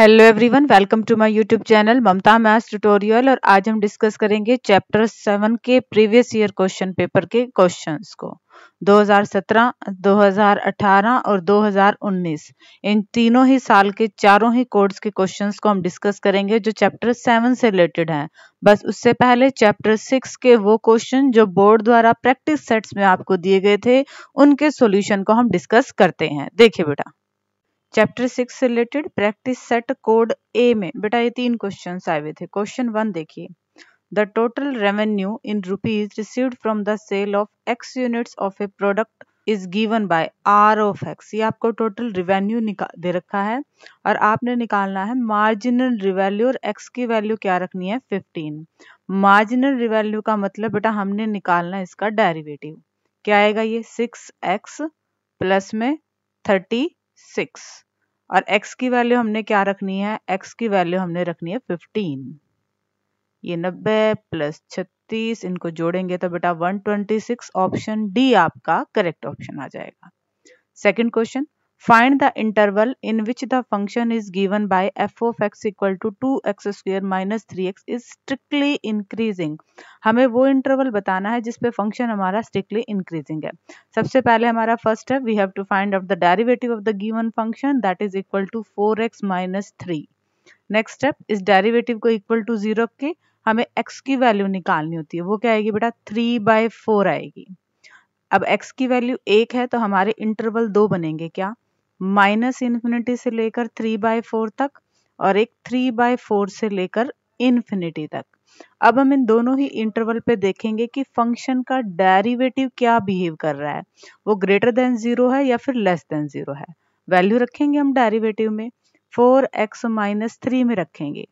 Hello everyone, welcome to my YouTube channel Mamta maths tutorial. और आज हम डिस्कस करेंगे चैप्टर 7 के प्रीवियस ईयर क्वेश्चन पेपर के क्वेश्चंस को 2017, 2018 और 2019। इन तीनों ही साल के चारों ही कोड्स के क्वेश्चंस को हम डिस्कस करेंगे जो चैप्टर 7 से रिलेटेड हैं। बस उससे पहले चैप्टर 6 के वो क्वेश्चन जो बोर्ड द्वारा प्रैक्टिस सेट्स में आपको दिए गए थे उनके सोल्यूशन को हम डिस्कस करते हैं। देखिए बेटा, चैप्टर 6 से रिलेटेड प्रैक्टिस सेट कोड ए में बेटा ये 3 क्वेश्चन आए हुए थे। क्वेश्चन 1 देखिए, the total revenue in rupees received from the sale of X units of a product is given by R of X. ये आपको टोटल रिवेन्यू दे रखा है और आपने निकालना है मार्जिनल रिवैल्यू और एक्स की वैल्यू क्या रखनी है 15। मार्जिनल रिवैल्यू का मतलब बेटा हमने निकालना है इसका डेरिवेटिव। क्या आएगा ये 6x प्लस में 36 और x की वैल्यू हमने क्या रखनी है, x की वैल्यू हमने रखनी है 15। ये 90 प्लस 36 इनको जोड़ेंगे तो बेटा 126। ऑप्शन डी आपका करेक्ट ऑप्शन आ जाएगा। Second question, find the interval in which the function is given by f of x equal to 2x square minus 3x is strictly increasing. हमें वो इंटरवल बताना है जिसपे फंक्शन हमारा स्ट्रिक्टली इंक्रीजिंग है। सबसे पहले हमारा फर्स्ट है, we have to find out the derivative of the given function that is equal to 4x minus 3। Next step, इस डेरिवेटिव को इक्वल टू 0 के हमें x की वैल्यू निकालनी होती है। वो क्या आएगी बेटा 3/4 आएगी। अब x की वैल्यू 1 है तो हमारे इंटरवल 2 बनेंगे, क्या माइनस इन्फिनिटी से लेकर 3/4 तक और एक 3/4 से लेकर इन्फिनिटी तक। अब हम इन दोनों ही इंटरवल पे देखेंगे कि फंक्शन का डेरिवेटिव क्या बिहेव कर रहा है, वो ग्रेटर देन 0 है या फिर लेस देन 0 है। वैल्यू रखेंगे हम डेरिवेटिव में 4x माइनस 3 में रखेंगे।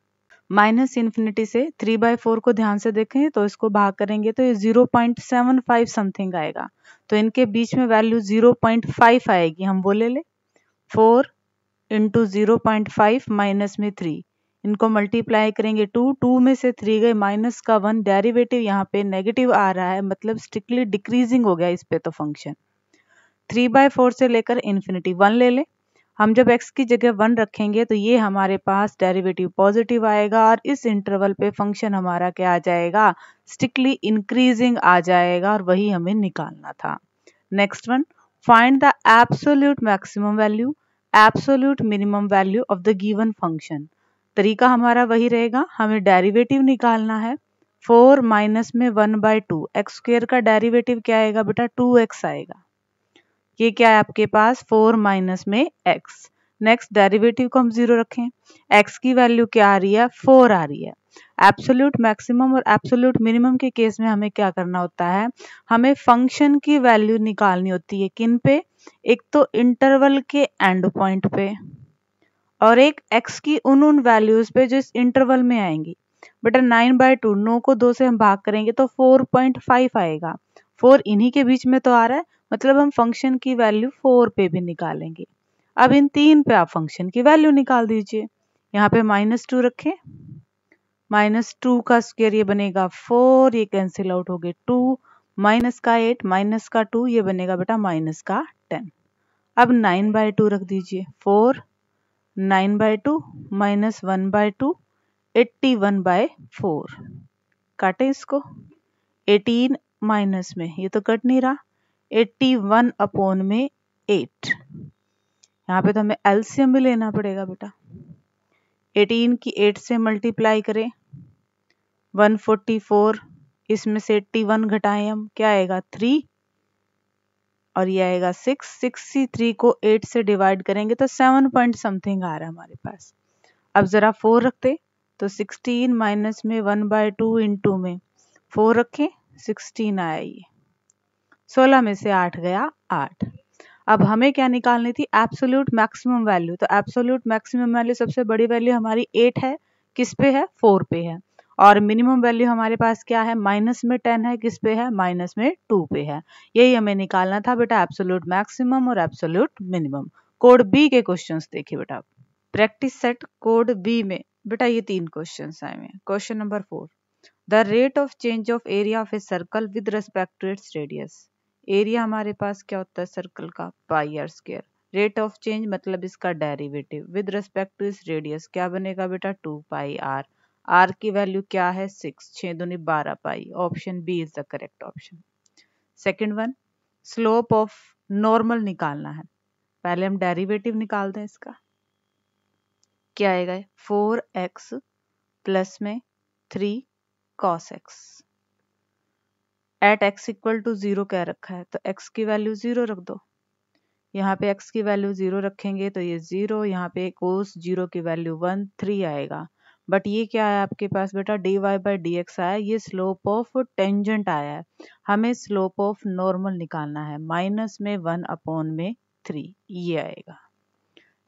माइनस इन्फिनिटी से 3/4 को ध्यान से देखें तो इसको भाग करेंगे तो ये 0.75 समथिंग आएगा, तो इनके बीच में वैल्यू 0.5 आएगी। हम वो ले ले 4 इंटू 0.5 माइनस में 3, इनको मल्टीप्लाई करेंगे 2 में से 3 गए माइनस का 1, डेरिवेटिव यहाँ पे नेगेटिव आ रहा है मतलब स्ट्रिक्टली डिक्रीजिंग हो गया इस पे। तो फंक्शन 3/4 से लेकर इन्फिनिटी 1 ले ले। हम जब x की जगह 1 रखेंगे तो ये हमारे पास डेरिवेटिव पॉजिटिव आएगा और इस इंटरवल पे फंक्शन हमारा क्या आ जाएगा, स्ट्रिक्टली इंक्रीजिंग आ जाएगा और वही हमें निकालना था। Next one, find the absolute maximum value absolute minimum value of the given function. तरीका हमारा वही रहेगा, हमें डेरिवेटिव निकालना है 4 माइनस में 1/2। एक्स स्क्वायर का डेरिवेटिव क्या आएगा बेटा 2x आएगा। ये क्या है आपके पास 4 माइनस में x। नेक्स्ट डेरिवेटिव को हम 0 रखें, x की वैल्यू क्या आ रही है 4 आ रही है। एब्सोल्यूट मैक्सिमम और एब्सोल्यूट मिनिमम के केस में हमें क्या करना होता है, हमें फंक्शन की वैल्यू निकालनी होती है। किन पे, एक तो इंटरवल के एंड पॉइंट पे और एक x की उन वैल्यूज पे जो इस इंटरवल में आएंगी। बेटा 9/2, 9 को 2 से हम भाग करेंगे तो 4.5 आएगा। 4 इन्हीं के बीच में तो आ रहा है, मतलब हम फंक्शन की वैल्यू 4 पे भी निकालेंगे। अब इन 3 पे आप फंक्शन की वैल्यू निकाल दीजिए। यहाँ पे -2 रखें, -2 का स्क्वायर ये बनेगा 4, ये कैंसिल आउट हो गए 2, माइनस का 8 माइनस का 2 ये बनेगा बेटा माइनस का 10। अब 9/2 रख दीजिए, 4 9/2 माइनस 1/2 81/4। काटे इसको, 18 माइनस में ये तो कट नहीं रहा, 81 अपॉन में 8। यहाँ पे तो हमें एलसीएम भी लेना पड़ेगा बेटा। 18 की 8 से मल्टीप्लाई करें 144, इसमें से 81 घटाएं हम, क्या आएगा 3 और ये आएगा 6। 63 को 8 से डिवाइड करेंगे तो 7 पॉइंट समथिंग आ रहा है हमारे पास। अब जरा 4 रखते तो 16 माइनस में 1/2 इंटू में 4 रखें 16 आया, ये 16 में से 8 गया 8। अब हमें क्या निकालनी थी, एब्सोल्यूट मैक्सिमम वैल्यू। तो एब्सोल्यूट मैक्सिमम वैल्यू सबसे बड़ी वैल्यू हमारी 8 है, किस पे है 4 पे है। और मिनिमम वैल्यू हमारे पास क्या है, माइनस में 10 है, किस पे है माइनस में 2 पे है। यही हमें निकालना था बेटा, एब्सोल्यूट मैक्सिमम और एब्सोल्यूट मिनिमम। कोड बी के क्वेश्चंस देखिए बेटा, प्रैक्टिस सेट कोड बी में बेटा ये 3 क्वेश्चंस आए हुए हैं। Question number 4, the rate of change of area of a circle with respect to its radius. Area हमारे पास क्या होता है सर्कल का, pi r square. Rate of change मतलब इसका डेरिवेटिव विद रिस्पेक्ट टू इस रेडियस क्या बनेगा बेटा 2 पाई आर। आर की वैल्यू क्या है 6, 6 दूनी 12 पाई। Option B is the correct option. Second one, slope of normal निकालना है। पहले हम डेरिवेटिव निकाल दें इसका। क्या आएगा 4x प्लस में 3 cos x at x equal to 0 क्या रखा है, तो x की वैल्यू 0 रख दो। यहाँ पे x की वैल्यू 0 रखेंगे तो ये 0, यहाँ पे cos 0 की वैल्यू 1, 3 आएगा। बट ये क्या है आपके पास बेटा dy बाई डी एक्स आया, ये स्लोप ऑफ टेंजेंट आया है। हमें स्लोप ऑफ नॉर्मल निकालना है, माइनस में 1 अपॉन में 3 ये आएगा।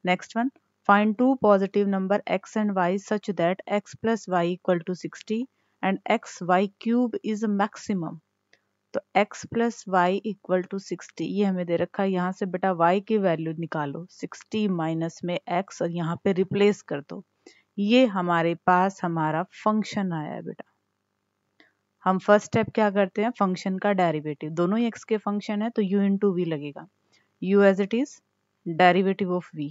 Next one, find two positive number x and y such that x plus y equal to 60 and xy cube is a maximum। तो x plus y equal to 60 ये हमें दे रखा है। यहाँ से बेटा y की वैल्यू निकालो, 60 माइनस में x और यहाँ पे रिप्लेस कर दो। ये हमारे पास हमारा फंक्शन आया है बेटा। हम फर्स्ट स्टेप क्या करते हैं, फंक्शन का डेरिवेटिव, दोनों ही x के फंक्शन है तो u इंटू वी लगेगा। u as it is derivative of v।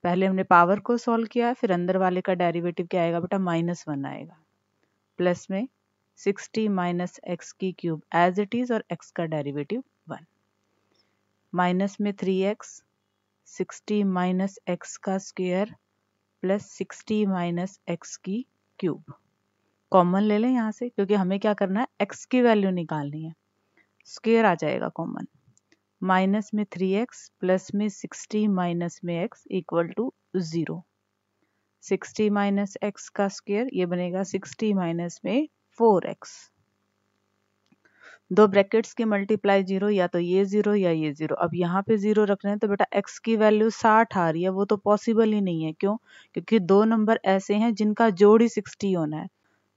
पहले हमने पावर को सॉल्व किया, फिर अंदर वाले का डेरिवेटिव क्या आएगा बेटा -1 आएगा, प्लस में 60 माइनस एक्स की क्यूब एज इट इज और x का डेरिवेटिव 1, माइनस में 3x, 60 माइनस एक्स का स्क्वायर प्लस 60 माइनस एक्स की क्यूब। कॉमन ले लें यहाँ से क्योंकि हमें क्या करना है, x की वैल्यू निकालनी है। स्क्वायर आ जाएगा कॉमन, माइनस में 3x प्लस में 60 माइनस में x equal to 0। 60 minus x का स्क्वायर ये बनेगा 60 माइनस में 4x। दो ब्रैकेट्स की मल्टीप्लाई 0, या तो ये 0 या ये 0। अब यहाँ पे 0 रख रहे हैं तो बेटा x की वैल्यू 60 आ रही है, वो तो पॉसिबल ही नहीं है। क्यों? क्योंकि दो नंबर ऐसे हैं जिनका जोड़ ही 60 होना है।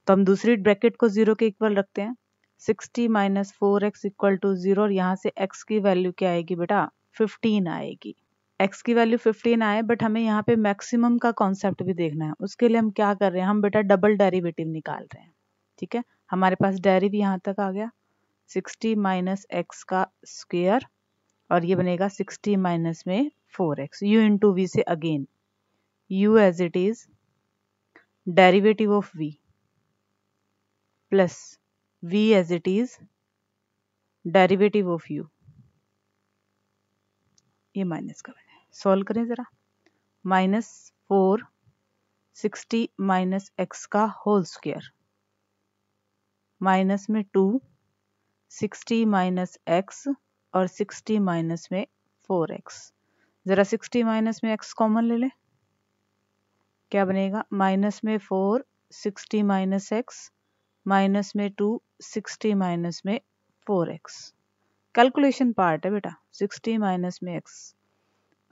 तो हम दूसरी ब्रैकेट को 0 के इक्वल रखते हैं, 60 माइनस 4x इक्वल टू 0 और यहाँ से x की वैल्यू क्या आएगी बेटा 15 आएगी। x की वैल्यू 15 आए, बट हमें यहाँ पे मैक्सिमम का कॉन्सेप्ट भी देखना है। उसके लिए हम क्या कर रहे हैं, हम बेटा डबल डेरिवेटिव निकाल रहे हैं। ठीक है, हमारे पास डेरिव यहाँ तक आ गया, 60 माइनस एक्स का स्क्वायर और ये बनेगा 60 माइनस में 4x, u इंटू वी से again u as it is derivative of v plus v as it is derivative of u। ये माइनस का बने, सॉल्व करें जरा। -4 60 माइनस एक्स का होल स्क्वायर माइनस में 2 60 माइनस एक्स और 60 माइनस में 4x। जरा 60 माइनस में x कॉमन ले ले, क्या बनेगा माइनस में 4 60 माइनस एक्स माइनस में 2 60 माइनस में 4x। कैलकुलेशन पार्ट है बेटा, 60 माइनस में x,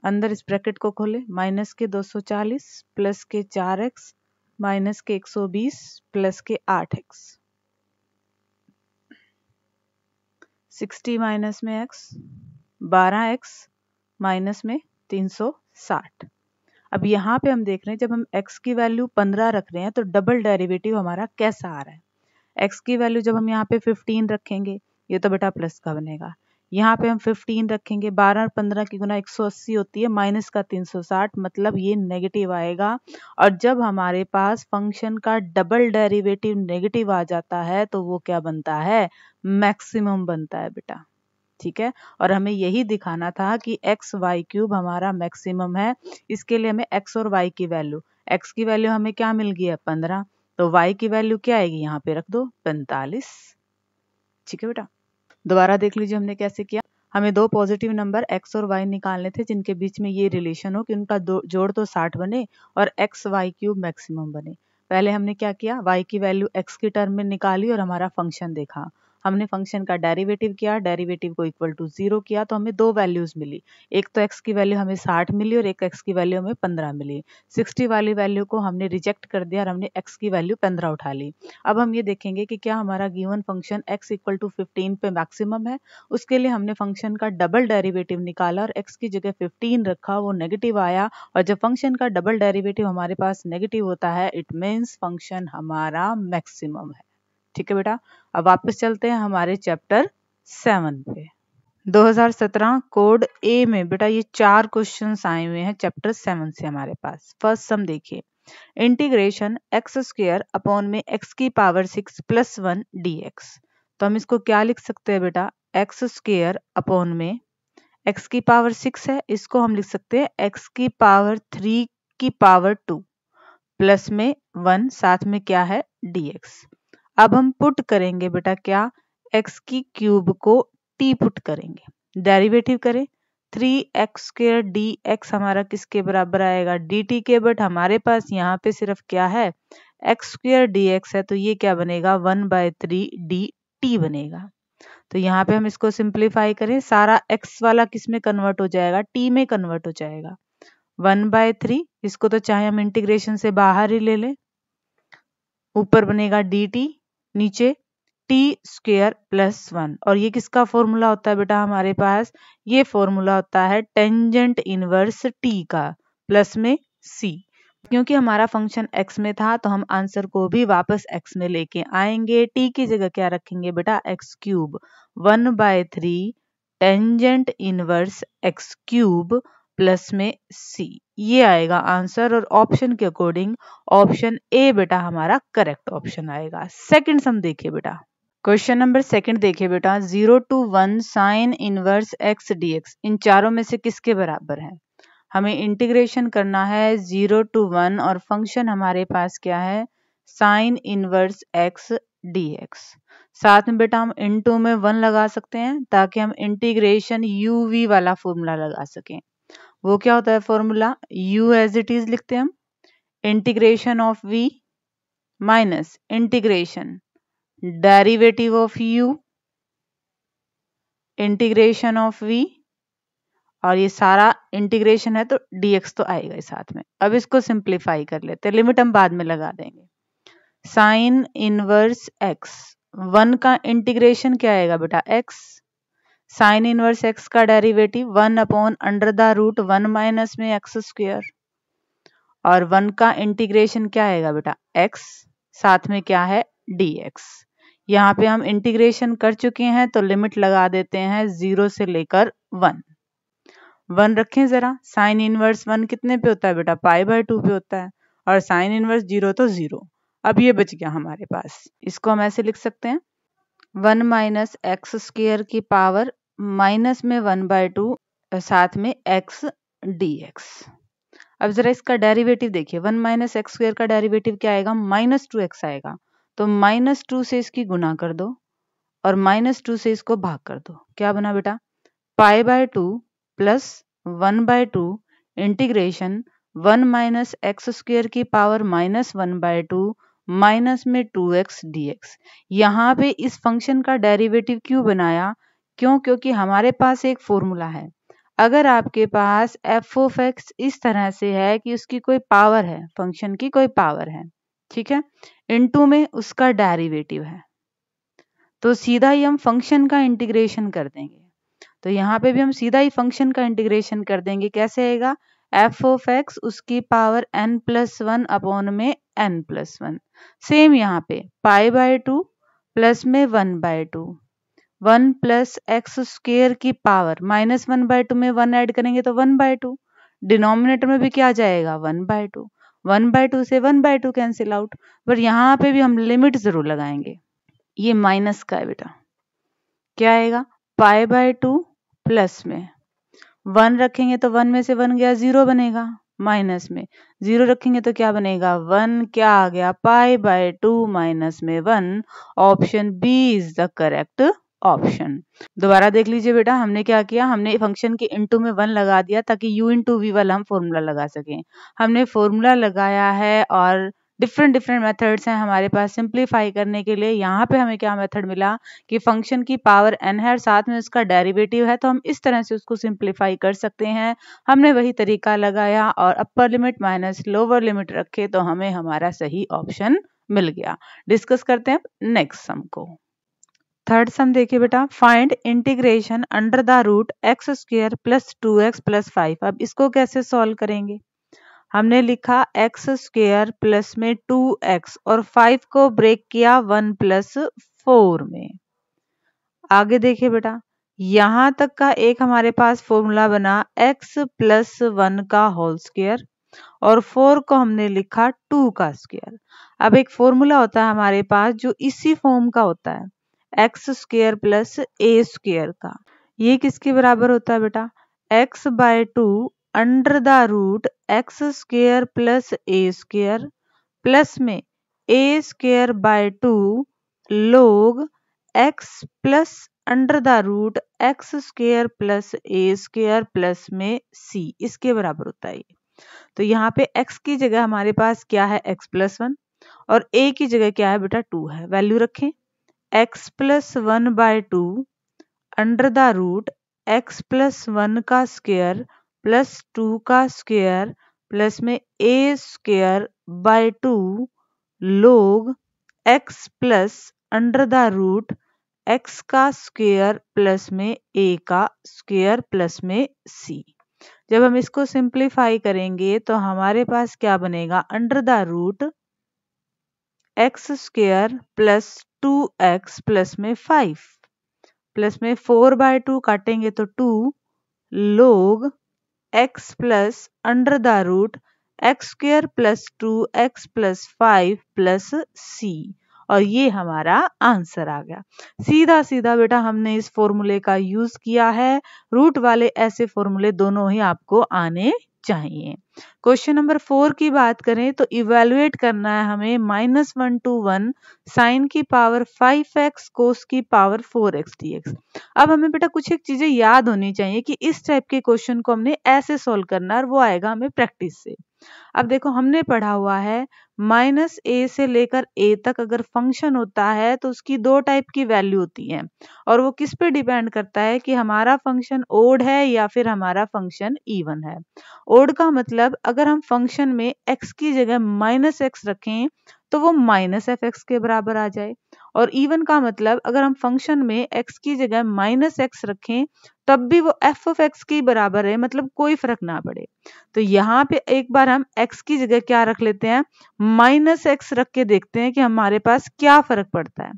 अंदर इस ब्रैकेट को खोले, माइनस के 240 प्लस के 4x माइनस के 120 प्लस के 8x। 60 माइनस में x 12x माइनस में 360। अब यहाँ पे हम देख रहे हैं जब हम x की वैल्यू 15 रख रहे हैं तो डबल डेरिवेटिव हमारा कैसा आ रहा है। x की वैल्यू जब हम यहाँ पे 15 रखेंगे ये तो बेटा प्लस का बनेगा, यहाँ पे हम 15 रखेंगे, 12 और 15 की गुना 180 होती है, माइनस का 360 मतलब ये नेगेटिव आएगा। और जब हमारे पास फंक्शन का डबल डेरिवेटिव नेगेटिव आ जाता है तो वो क्या बनता है, मैक्सिमम बनता है बेटा। ठीक है, और हमें यही दिखाना था कि एक्स वाई क्यूब हमारा मैक्सिमम है। इसके लिए हमें एक्स और वाई की वैल्यू, एक्स की वैल्यू हमें क्या मिल गई है 15, तो वाई की वैल्यू क्या आएगी यहाँ पे रख दो 45। ठीक है बेटा, दोबारा देख लीजिए हमने कैसे किया। हमें दो पॉजिटिव नंबर x और y निकालने थे जिनके बीच में ये रिलेशन हो कि उनका जोड़ तो 60 बने और x y क्यूब मैक्सिमम बने। पहले हमने क्या किया, y की वैल्यू x की टर्म में निकाली और हमारा फंक्शन देखा। हमने फंक्शन का डेरिवेटिव किया, डेरिवेटिव को इक्वल टू 0 किया तो हमें दो वैल्यूज मिली, एक तो x की वैल्यू हमें 60 मिली और एक x की वैल्यू हमें 15 मिली। 60 वाली वैल्यू को हमने रिजेक्ट कर दिया और हमने x की वैल्यू 15 उठा ली। अब हम ये देखेंगे कि क्या हमारा given function x equal to 15 पे मैक्सिमम है। उसके लिए हमने फंक्शन का डबल डेरिवेटिव निकाला और x की जगह 15 रखा, वो नेगेटिव आया। और जब फंक्शन का डबल डेरिवेटिव हमारे पास नेगेटिव होता है इट मीन्स फंक्शन हमारा मैक्सिमम है। ठीक है बेटा, अब वापस चलते हैं हमारे चैप्टर 7 पे। 2017 कोड ए में बेटा ये 4 क्वेश्चंस आए हुए हैं चैप्टर 7 से हमारे पास। फर्स्ट सम देखिए, इंटीग्रेशन एक्स स्क्वायर अपॉन में एक्स की पावर 6 प्लस 1 dx। तो हम इसको क्या लिख सकते हैं बेटा, एक्स स्क्वायर अपॉन में एक्स की पावर 6 है, इसको हम लिख सकते हैं एक्स की पावर 3 की पावर 2 प्लस में 1 साथ में क्या है dx। अब हम पुट करेंगे बेटा क्या, एक्स की क्यूब को t पुट करेंगे, डेरिवेटिव करें 3x स्क्वायर dx हमारा किसके बराबर आएगा dt के, बट हमारे पास यहाँ पे सिर्फ क्या है x स्क्वायर dx है, तो ये क्या बनेगा 1/3 dt बनेगा। तो यहाँ पे हम इसको सिंप्लीफाई करें, सारा x वाला किस में कन्वर्ट हो जाएगा t में कन्वर्ट हो जाएगा 1/3। इसको तो चाहे हम इंटीग्रेशन से बाहर ही ले लें, ऊपर बनेगा dt, नीचे टी स्क्वायर प्लस 1। और ये किसका फॉर्मूला होता है बेटा हमारे पास, ये फॉर्मूला होता है टेंजेंट इनवर्स टी का प्लस में c। क्योंकि हमारा फंक्शन x में था तो हम आंसर को भी वापस x में लेके आएंगे, t की जगह क्या रखेंगे बेटा x cube 1/3 tangent inverse x cube plus में c, ये आएगा आंसर। और ऑप्शन के अकॉर्डिंग ऑप्शन ए बेटा हमारा करेक्ट ऑप्शन आएगा। सेकंड सम देखिए बेटा, क्वेश्चन नंबर सेकंड देखिए बेटा, 0 to 1 sign inverse x dx इन चारों में से किसके बराबर है। हमें इंटीग्रेशन करना है 0 to 1 और फंक्शन हमारे पास क्या है साइन इनवर्स x dx। साथ में बेटा हम इनटू में 1 लगा सकते हैं ताकि हम इंटीग्रेशन uv वाला फॉर्मूला लगा सकें। वो क्या होता है formula, u as it is लिखते हैं हम, integration of v minus integration derivative of u integration of v, और ये सारा इंटीग्रेशन है तो dx तो आएगा ही साथ में। अब इसको सिंप्लीफाई कर लेते हैं, लिमिट हम बाद में लगा देंगे। साइन इनवर्स x, 1 का इंटीग्रेशन क्या आएगा बेटा x, साइन इनवर्स x का डेरिवेटिव 1/√1 माइनस में x स्क्वायर, और 1 का इंटीग्रेशन क्या आएगा बेटा x, साथ में क्या है dx। यहाँ पे हम इंटीग्रेशन कर चुके हैं तो लिमिट लगा देते हैं 0 से लेकर 1 रखें जरा। साइन इनवर्स 1 कितने पे होता है बेटा π/2 पे होता है, और साइन इनवर्स 0 तो 0। अब ये बच गया हमारे पास, इसको हम ऐसे लिख सकते हैं 1 माइनस एक्स स्क्वायर की पावर माइनस में 1/2 साथ में x dx। अब जरा इसका डेरिवेटिव देखिए, 1 माइनस एक्स स्क्वायर का डेरिवेटिव क्या आएगा -2x आएगा, तो -2 से इसकी गुना कर दो और -2 से इसको भाग कर दो, क्या बना बेटा π/2 plus 1/2 integration 1 minus x square की पावर -1/2 माइनस में 2x dx। यहाँ पे इस फंक्शन का डेरिवेटिव क्यों बनाया, क्योंकि हमारे पास एक फॉर्मूला है, अगर आपके पास f ऑफ x इस तरह से है कि उसकी कोई पावर है, फंक्शन की कोई पावर है, ठीक है, इनटू में उसका डेरिवेटिव है, तो सीधा ही हम फंक्शन का इंटीग्रेशन कर देंगे। तो यहाँ पे भी हम सीधा ही फंक्शन का इंटीग्रेशन कर देंगे, कैसे आएगा f ऑफ x उसकी पावर n+1 अपॉन में n+1। सेम यहाँ पे π/2 प्लस में 1/2, 1 प्लस एक्स स्क्वायर की पावर -1/2 में 1 ऐड करेंगे तो 1/2, डिनोमिनेटर में भी क्या आ जाएगा 1/2, 1/2 से 1/2 कैंसिल आउट। पर यहाँ पे भी हम लिमिट जरूर लगाएंगे, ये माइनस का है बेटा, क्या आएगा π/2 प्लस में 1 रखेंगे तो 1 में से 1 गया 0 बनेगा, माइनस में 0 रखेंगे तो क्या बनेगा 1, क्या आ गया π/2 माइनस में 1। Option B is the correct option. दोबारा देख लीजिए बेटा, हमने क्या किया, हमने फंक्शन के इनटू में 1 लगा दिया ताकि u इंटू वी वाला हम फॉर्मूला लगा सकें। हमने फॉर्मूला लगाया है और डिफरेंट मेथड्स हैं हमारे पास सिंप्लीफाई करने के लिए। यहाँ पे हमें क्या मेथड मिला कि फंक्शन की पावर n है और साथ में उसका डेरिवेटिव है, तो हम इस तरह से उसको सिंप्लीफाई कर सकते हैं। हमने वही तरीका लगाया और upper limit minus lower limit रखे तो हमें हमारा सही ऑप्शन मिल गया। डिस्कस करते हैं नेक्स्ट सम को। थर्ड सम देखिए बेटा, find integration under the root X square plus 2x plus 5। अब इसको कैसे सॉल्व करेंगे, हमने लिखा एक्स स्क्वायर प्लस में 2x और 5 को ब्रेक किया 1 + 4 में। आगे देखिए बेटा, यहां तक का एक हमारे पास फॉर्मूला बना x+1 का होल स्क्वायर और 4 को हमने लिखा 2 का स्क्वायर। अब एक फॉर्मूला होता है हमारे पास जो इसी फॉर्म का होता है, x² प्लस a स्क्वायर का। ये किसके बराबर होता है बेटा? x/2 under the root x² plus a square plus में a²/2 log x plus under the root x² plus a square plus में c, इसके बराबर होता है। तो यहाँ पे x की जगह हमारे पास क्या है? x+1 और a की जगह क्या है बेटा? 2 है। वैल्यू रखें x+1/2 under the root x+1 का स्क्वायर प्लस 2 का स्क्वायर प्लस में a²/2 log x plus under the root x का स्क्वायर प्लस में a का स्क्वायर प्लस में c। जब हम इसको सिंप्लीफाई करेंगे तो हमारे पास क्या बनेगा? Under the root x² plus 2x plus में 5 प्लस में 4/2 काटेंगे तो 2 log x plus under the root x² plus 2x plus 5 plus c, और ये हमारा आंसर आ गया। सीधा सीधा बेटा हमने इस फॉर्मूले का यूज किया है। रूट वाले ऐसे फॉर्मूले दोनों ही आपको आने चाहिए। क्वेश्चन नंबर 4 की बात करें तो इवेलुएट करना है हमें -1 to 1 साइन की पावर 5x कोस की पावर 4x dx। अब हमें बेटा कुछ एक चीजें याद होनी चाहिए कि इस टाइप के क्वेश्चन को हमने ऐसे सॉल्व करना है और वो आएगा हमें प्रैक्टिस से। अब देखो हमने पढ़ा हुआ है -a से लेकर a तक अगर फंक्शन होता है तो उसकी दो टाइप की वैल्यू होती है और वो किस पे डिपेंड करता है कि हमारा फंक्शन ओड है या फिर हमारा फंक्शन इवन है। ओड का मतलब अगर हम फंक्शन में x की जगह -x रखें तो वो -fx के बराबर आ जाए, और इवन का मतलब अगर हम फंक्शन में x की जगह -x रखें तब भी वो f(x) के बराबर है, मतलब कोई फर्क ना पड़े। तो यहाँ पे एक बार हम x की जगह क्या रख लेते हैं? -x रख के देखते हैं कि हमारे पास क्या फर्क पड़ता है।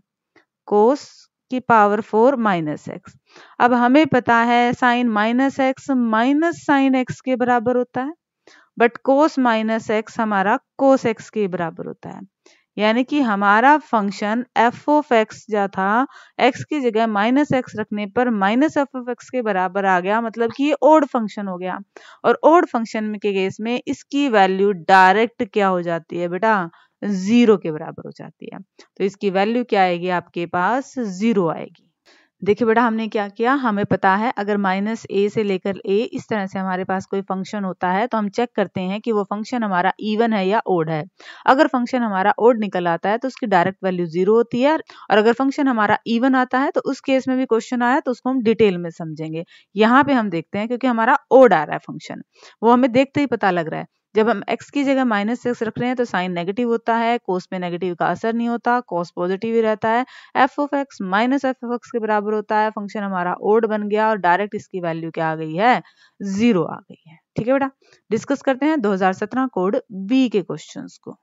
कोस की पावर 4 -x। अब हमें पता है sine -x minus sine x के बराबर होता है, बट कोस -x हमारा कोस x के बराबर होता है। यानी कि हमारा फंक्शन f(x) जो था x की जगह -x रखने पर -f(x) के बराबर आ गया, मतलब कि ये ओड फंक्शन हो गया। और ओड फंक्शन के केस में इसकी वैल्यू डायरेक्ट क्या हो जाती है बेटा? 0 के बराबर हो जाती है। तो इसकी वैल्यू क्या आएगी? आपके पास 0 आएगी। देखिए बेटा हमने क्या किया, हमें पता है अगर -a से लेकर a इस तरह से हमारे पास कोई फंक्शन होता है तो हम चेक करते हैं कि वो फंक्शन हमारा इवन है या ओड है। अगर फंक्शन हमारा ओड निकल आता है तो उसकी डायरेक्ट वैल्यू 0 होती है, और अगर फंक्शन हमारा इवन आता है तो उस केस में भी क्वेश्चन आया तो उसको हम डिटेल में समझेंगे। यहाँ पे हम देखते हैं क्योंकि हमारा ओड आ रहा है फंक्शन, वो हमें देखते ही पता लग रहा है। जब हम x की जगह -x रख रहे हैं तो साइन नेगेटिव होता है, कोस पे नेगेटिव का असर नहीं होता, कोस पॉजिटिव ही रहता है। f(x) माइनस f(x) के बराबर होता है, फंक्शन हमारा ओड बन गया और डायरेक्ट इसकी वैल्यू क्या आ गई है? 0 आ गई है। ठीक है बेटा, डिस्कस करते हैं 2017 कोड बी के क्वेश्चंस को।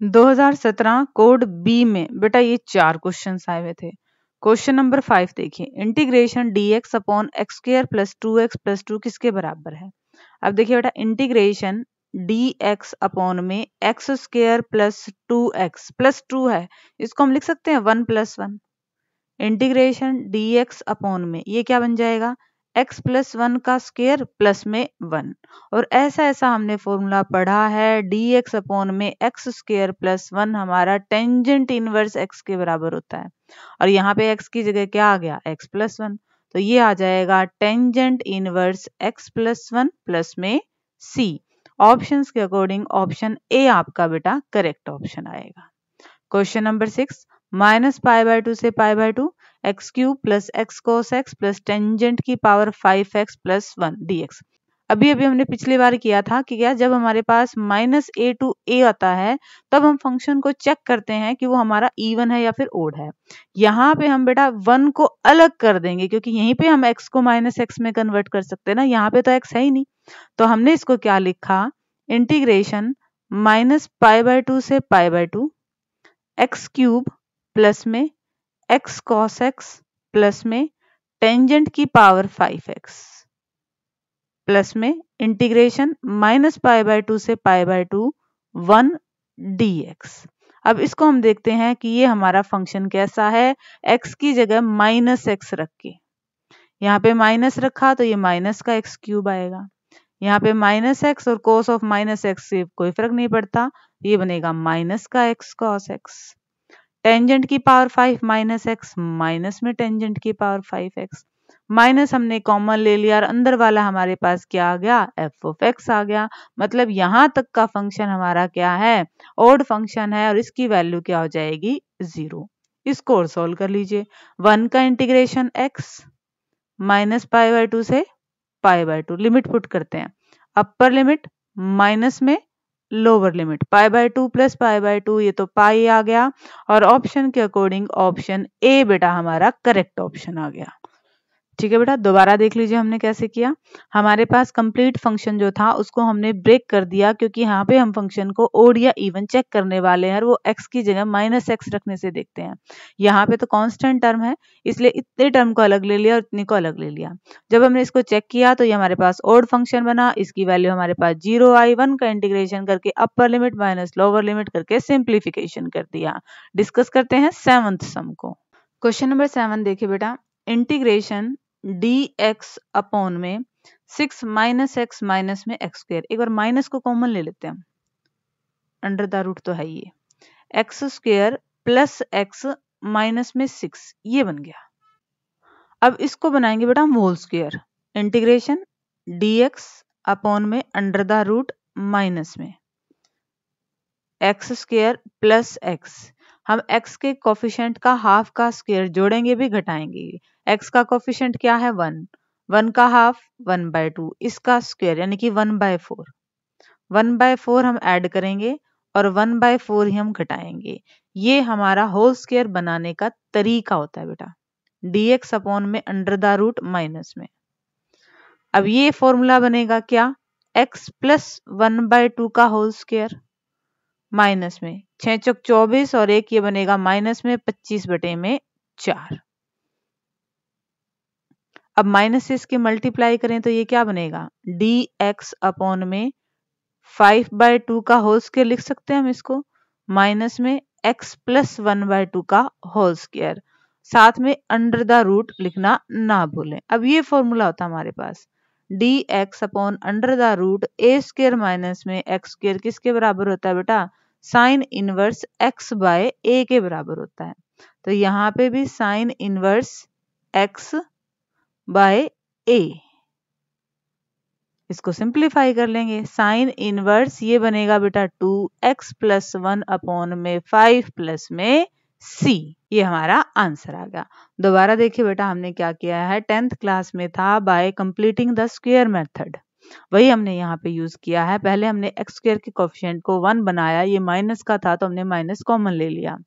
2017 कोड बी में बेटा ये 4 क्वेश्चन आए हुए थे। क्वेश्चन नंबर 5 देखिए, integration dx upon x² plus 2x plus 2 किसके बराबर है? अब देखिए बेटा इंटीग्रेशन dx अपॉन में x² प्लस 2x प्लस 2 है, इसको हम लिख सकते हैं 1 + 1। इंटीग्रेशन dx अपॉन में ये क्या बन जाएगा? x प्लस 1 का स्क्वायर प्लस में 1। और ऐसा ऐसा हमने फॉर्मूला पढ़ा है, dx अपॉन में x² प्लस 1 हमारा टेंजेंट इनवर्स x के बराबर होता है, और यहाँ पे x की जगह क्या आ गया? x प्लस 1, तो ये आ जाएगा tangent inverse x plus 1 plus में c। ऑप्शंस के अकॉर्डिंग ऑप्शन ए आपका बेटा करेक्ट ऑप्शन आएगा। क्वेश्चन नंबर 6, -π/2 से π/2 x³ plus x cos x plus tangent की पावर 5x प्लस 1 dx। अभी अभी हमने पिछली बार किया था कि क्या, जब हमारे पास -a to a आता है तब हम फंक्शन को चेक करते हैं कि वो हमारा इवन है या फिर ओड है। यहाँ पे हम बेटा 1 को अलग कर देंगे क्योंकि यहीं पे हम x को -x में कन्वर्ट कर सकते हैं ना, यहाँ पे तो x है ही नहीं। तो हमने इसको क्या लिखा? इंटीग्रेशन -π/2 से π/2 x³ प्लस में x cos x प्लस में टेंजेंट की पावर 5x प्लस में इंटीग्रेशन माइनस पाई बाय 2 से पाई बाय 2 1 dx। अब इसको हम देखते हैं कि ये हमारा फंक्शन कैसा है, x की जगह माइनस एक्स रख के, यहाँ पे माइनस रखा तो ये माइनस का एक्स क्यूब आएगा, यहाँ पे माइनस एक्स और कोस ऑफ माइनस एक्स से कोई फर्क नहीं पड़ता, ये बनेगा माइनस का एक्स कॉस एक्स। टेंजेंट की पावर 5 माइनस एक्स, माइनस में टेंजेंट की पावर 5x, माइनस हमने कॉमन ले लिया और अंदर वाला हमारे पास क्या आ गया, एफ ऑफ एक्स आ गया। मतलब यहां तक का फंक्शन हमारा क्या है, ऑड फंक्शन है और इसकी वैल्यू क्या हो जाएगी 0। इसको और सोल्व कर लीजिए। 1 का integration x minus pi by 2 से पाई बाय 2, लिमिट पुट करते हैं, अपर लिमिट माइनस में lower limit pi by 2 plus pi by 2, ये तो पाई आ गया और ऑप्शन के अकॉर्डिंग ऑप्शन ए बेटा हमारा करेक्ट ऑप्शन आ गया। ठीक है बेटा, दोबारा देख लीजिए हमने कैसे किया। हमारे पास कंप्लीट फंक्शन जो था उसको हमने ब्रेक कर दिया, क्योंकि यहाँ पे हम फंक्शन को ओड या इवन चेक करने वाले हैं और वो x की जगह माइनस एक्स रखने से देखते हैं। यहाँ पे तो कांस्टेंट टर्म है इसलिए इतने टर्म को अलग ले लिया और इतने को अलग ले लिया। जब हमने इसको चेक किया तो ये हमारे पास ओड फंक्शन बना, इसकी वैल्यू हमारे पास 0 आई। 1 का इंटीग्रेशन करके upper limit minus lower limit करके सिंप्लीफिकेशन कर दिया। डिस्कस करते हैं 7th सम को। क्वेश्चन नंबर 7 देखिए बेटा, इंटीग्रेशन dx अपॉन में 6 माइनस एक्स माइनस में एक्स स्क्वायर, एक बार माइनस को कॉमन ले लेते हैं, अंडर द रूट तो है ये, x square plus x minus में 6, ये बन गया। अब इसको बनाएंगे बेटा हम whole square, integration dx upon में अंडर द रूट माइनस में एक्स स्क्वायर प्लस एक्स, हम x के कोफिशिएंट का हाफ का स्क्वायर जोड़ेंगे भी घटाएंगे भी। x का कोफिशिएंट क्या है 1, 1 का हाफ 1/2, इसका स्क्वायर यानी कि 1/4, 1/4 हम ऐड करेंगे और 1/4 ही हम घटाएंगे। ये हमारा होल स्क्वायर बनाने का तरीका होता है बेटा, dx अपॉन में अंडर द रूट माइनस में। अब ये फॉर्मूला बनेगा क्या, x प्लस 1/2 का होल स्क्वायर माइनस में 6 चौक 24 और एक ये बनेगा माइनस में 25/4। अब माइनस से इसके मल्टीप्लाई करें तो ये क्या बनेगा, dx अपॉन में 5/2 का होल स्क्वायर लिख सकते हैं हम इसको, माइनस में x प्लस 1/2 का होल स्क्वायर, साथ में अंडर द रूट लिखना ना भूलें। अब ये फॉर्मूला होता है हमारे पास, dx upon under the root a square minus में x स्क्वायर किसके बराबर होता है बेटा, sine inverse x by a के बराबर होता है। तो यहाँ पे भी sine inverse x by a, इसको सिंप्लीफाई कर लेंगे, साइन इनवर्स ये बनेगा बेटा 2x प्लस 1 अपॉन में 5 प्लस में c, ये हमारा आंसर आ गया। दोबारा देखिए बेटा हमने क्या किया है, 10th क्लास में था bye completing the square method, वही हमने यहाँ पे यूज किया है। पहले हमने एक्स स्क्वायर के कोफिशिएंट को 1 बनाया, ये माइनस का था तो हमने माइनस कॉमन ले लिया,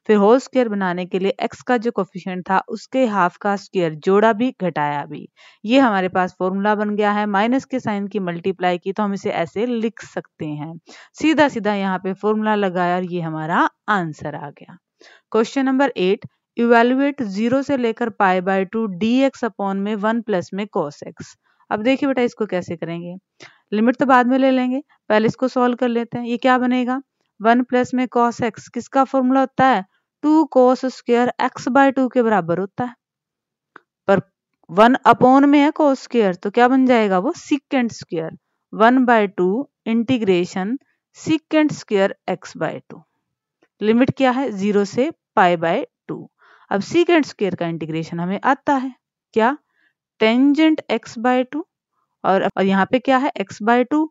फिर होल स्क्वायर बनाने के लिए एक्स का जो कोफिशिएंट था उसके हाफ का स्क्वायर जोड़ा भी घटाया भी, ये हमारे पास फॉर्मूला बन गया है। माइनस के साइन की मल्टीप्लाई की तो हम इसे ऐसे लिख सकते हैं, सीधा सीधा यहाँ पे फॉर्मूला लगाया और ये हमारा आंसर आ गया। क्वेश्चन नंबर 8, इवेल्युएट 0 से लेकर π/2 dx अपॉन में 1 प्लस में cos x। अब देखिए बेटा इसको कैसे करेंगे, लिमिट तो बाद में ले लेंगे, पहले इसको सॉल्व कर लेते हैं। ये क्या बनेगा, 1 प्लस में cos x किसका फॉर्मूला होता है, 2 cos स्क्वायर x/2 के बराबर होता है, पर 1 अपॉन में है cos स्क्वायर तो क्या बन जाएगा वो secant square, 1/2 integration secant square x/2, limit क्या है 0 से π/2। अब सीकेंट स्क्वायर का इंटीग्रेशन हमें आता है क्या, टेंजेंट x/2 और यहाँ पे क्या है x/2,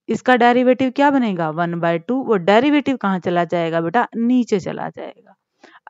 इसका डेरिवेटिव क्या बनेगा 1/2, वो डेरिवेटिव कहाँ चला जाएगा बेटा, नीचे चला जाएगा।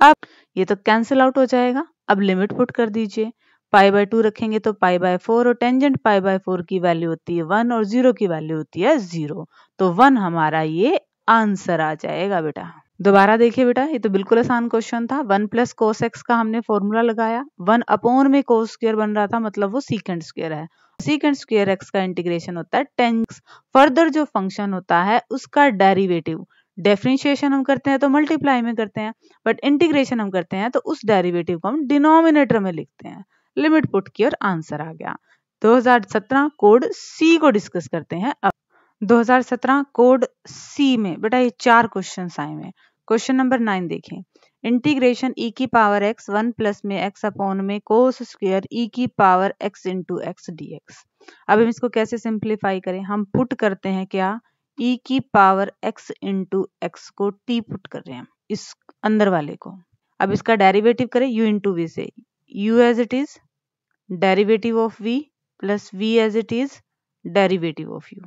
अब ये तो कैंसिल आउट हो जाएगा। अब लिमिट पुट कर दीजिए, π/2 रखेंगे तो π/4 और टेंजेंट π/4 की वैल्यू होती है 1 और 0 की वैल्यू होती है 0, तो 1 हमारा ये आंसर आ जाएगा बेटा। दोबारा देखिए बेटा ये तो बिल्कुल आसान क्वेश्चन था, 1 प्लस cos x का हमने फॉर्मूला लगाया, 1 अपॉन में cos स्क्वायर बन रहा था मतलब वो सीकेंट स्क्वायर है, सीकेंट स्क्वायर x का इंटीग्रेशन होता है tan x। फर्दर जो फंक्शन होता है उसका डेरिवेटिव, डिफरेंशिएशन हम करते हैं तो मल्टीप्लाई में करते हैं, बट इंटीग्रेशन हम करते हैं तो उस डेरिवेटिव को हम डिनोमिनेटर में लिखते हैं। लिमिट पुट की और आंसर आ गया। 2017 कोड सी को डिस्कस करते हैं। अब 2017 कोड सी में बेटा ये 4 क्वेश्चन आए हुए हैं। क्वेश्चन नंबर 9 देखें, इंटीग्रेशन e की पावर x 1 प्लस में x अपॉन में कोस स्क्वायर e की power x into x dx। अब हम इसको कैसे सिंप्लीफाई करें, हम पुट करते हैं क्या, e की पावर x इंटू एक्स को t पुट कर रहे हैं इस अंदर वाले को। अब इसका डेरिवेटिव करें u इंटू वी से, u as it is derivative of v plus v as it is derivative of u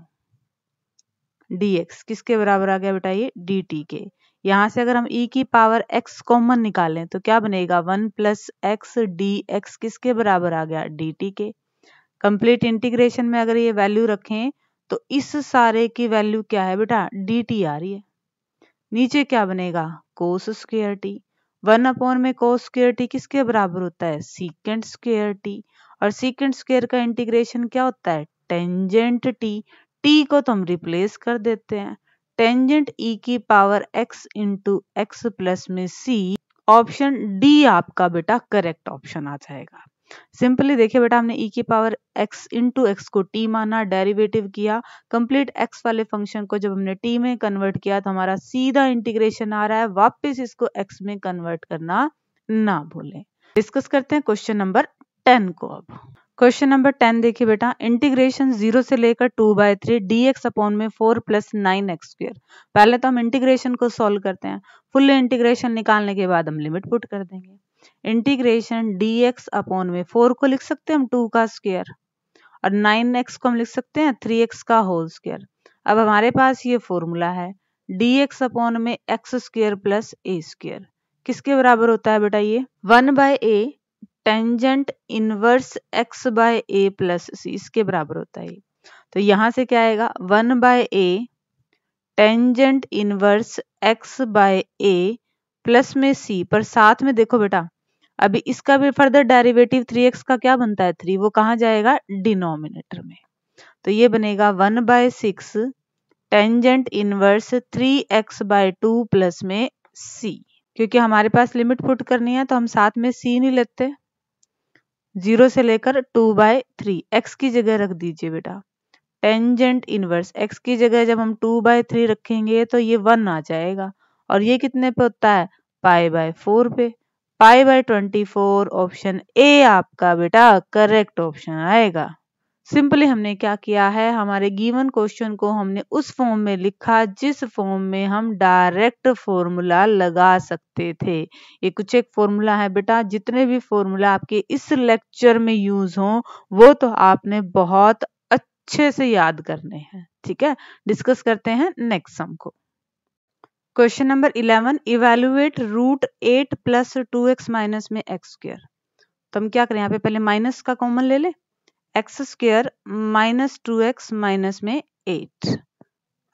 dx किसके बराबर आ गया बेटा, ये dt के। यहाँ से अगर हम e की पावर x कॉमन निकालें तो क्या बनेगा, 1 प्लस एक्स dx किसके बराबर आ गया, dt के। कंप्लीट इंटीग्रेशन में अगर ये वैल्यू रखें तो इस सारे की वैल्यू क्या है बेटा, dt आ रही है। नीचे क्या बनेगा, कोस स्क्वायर टी। 1 अपॉन में कोस स्क्वायर टी किसके बराबर होता है, सीकेंट स्क्वायर टी। और सीकेंट स्क्वायर का इंटीग्रेशन क्या होता है, टेंजेंट टी। टी को तो हम रिप्लेस कर देते हैं, टेंजेंट ई की power x into x plus में c। ऑप्शन डी आपका बेटा करेक्ट ऑप्शन आ जाएगा। सिंपली देखिए बेटा, हमने e की पावर x इंटू एक्स को t माना, डेरिवेटिव किया, कंप्लीट x वाले फंक्शन को जब हमने t में कन्वर्ट किया तो हमारा सीधा इंटीग्रेशन आ रहा है। वापस इसको x में कन्वर्ट करना ना भूलें। डिस्कस करते हैं क्वेश्चन नंबर 10 को। अब क्वेश्चन नंबर 10 देखिए बेटा, इंटीग्रेशन 0 से लेकर 2/3 dx अपॉन में 4 प्लस 9x स्क्वायर। पहले तो हम इंटीग्रेशन को सॉल्व करते हैं, फुल इंटीग्रेशन निकालने के बाद हम लिमिट पुट कर देंगे। इंटीग्रेशन dx अपॉन में 4 को लिख सकते हैं हम 2 का स्क्वायर, और 9x को हम लिख सकते हैं 3x का होल स्क्वायर। अब हमारे पास ये फॉर्मूला है, dx अपॉन में x square plus a square किसके बराबर होता है बेटा, ये 1/a tangent inverse x by a plus c इसके बराबर होता है। तो यहां से क्या आएगा, 1/a tangent inverse x by a plus में c, पर साथ में देखो बेटा अभी इसका भी फर्दर डेरिवेटिव 3x का क्या बनता है 3, वो कहाँ जाएगा, डिनोमिनेटर में। तो ये बनेगा 1/6 tangent inverse 3x by 2 plus में c। क्योंकि हमारे पास लिमिट पुट करनी है तो हम साथ में c नहीं लेते, 0 से लेकर 2/3 x की जगह रख दीजिए बेटा। टेंजेंट इनवर्स x की जगह जब हम 2/3 रखेंगे तो ये 1 आ जाएगा, और ये कितने पे होता है, π/4 पे। π/24 ऑप्शन ए आपका बेटा करेक्ट ऑप्शन आएगा। सिंपली हमने क्या किया है, हमारे गिवन क्वेश्चन को हमने उस फॉर्म में लिखा जिस फॉर्म में हम डायरेक्ट फॉर्मूला लगा सकते थे। ये कुछ एक फॉर्मूला है बेटा, जितने भी फॉर्मूला आपके इस लेक्चर में यूज हों वो तो आपने बहुत अच्छे से याद करने हैं। ठीक है, डिस्कस करते हैं नेक्स्ट सम को। Question number 11, evaluate root 8 plus 2x minus में एक्स स्क्वायर। तो हम क्या करें, यहाँ पे पहले माइनस का कॉमन ले ले, x square minus 2x minus में 8।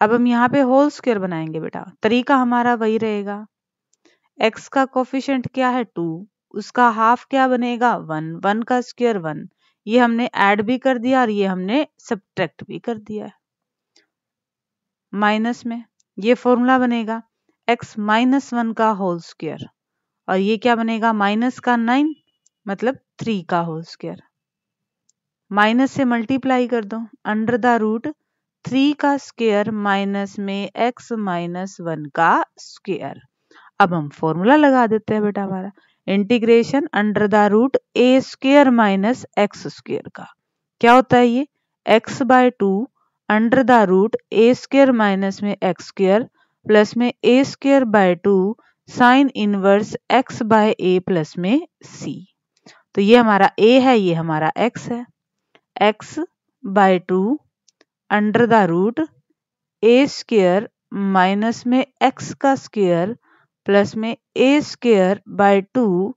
अब हम यहाँ पे होल स्क्वायर बनाएंगे बेटा, तरीका हमारा वही रहेगा। x का कोफिशिएंट क्या है 2, उसका हाफ क्या बनेगा 1, 1 का स्क्वायर 1। ये हमने ऐड भी कर दिया और ये हमने सब्ट्रैक्ट भी कर दिया है। माइनस में ये फॉर्मूला बनेगा x माइनस 1 का होल स्क्वायर, और ये क्या बनेगा माइनस का 9 मतलब 3 का होल स्क्वायर। माइनस से मल्टीप्लाई कर दो, अंडर द रूट 3 का स्क्वायर माइनस में x माइनस 1 का स्क्वायर। अब हम फॉर्मूला लगा देते हैं बेटा, हमारा integration under the root a square minus x square का क्या होता है, ये x by 2 under the root a square minus में x स्क्वायर प्लस में a square by 2 sine inverse x by a plus में c। तो ये हमारा a है, ये हमारा x है, x by 2 under the root a square minus में x का स्क्वायर प्लस में a square by 2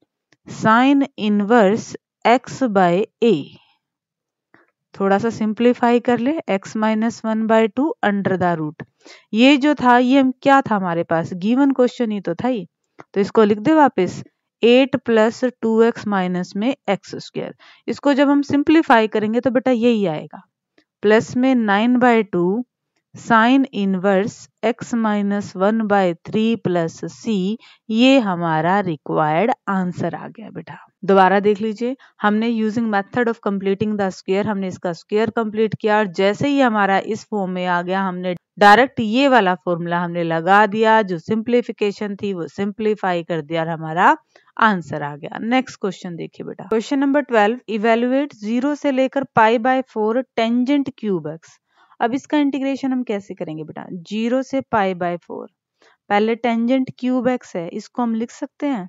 sine inverse x by a। थोड़ा सा सिंप्लीफाई कर ले, x minus 1/2 under the root, ये जो था ये क्या था हमारे पास, गिवन क्वेश्चन ही तो था ये, तो इसको लिख दे वापस 8 प्लस 2x माइनस में x स्क्वायर। इसको जब हम सिंप्लीफाई करेंगे तो बेटा यही आएगा, प्लस में 9/2 sign inverse x minus 1/3 plus c, ये हमारा रिक्वायर्ड आंसर आ गया बेटा। दोबारा देख लीजिए, हमने using method of completing the square, हमने इसका स्क्वायर कंप्लीट किया और जैसे ही हमारा इस फॉर्म में आ गया, हमने डायरेक्ट ये वाला फॉर्मूला हमने लगा दिया, जो सिंप्लीफिकेशन थी वो सिंप्लीफाई कर दिया और हमारा आंसर आ गया। नेक्स्ट क्वेश्चन देखिए बेटा, क्वेश्चन नंबर 12, इवेल्युएट 0 से लेकर π/4 टेंजेंट क्यूब एक्स। अब इसका इंटीग्रेशन हम कैसे करेंगे बेटा, 0 से π/4, पहले टेंजेंट क्यूब एक्स है, इसको हम लिख सकते हैं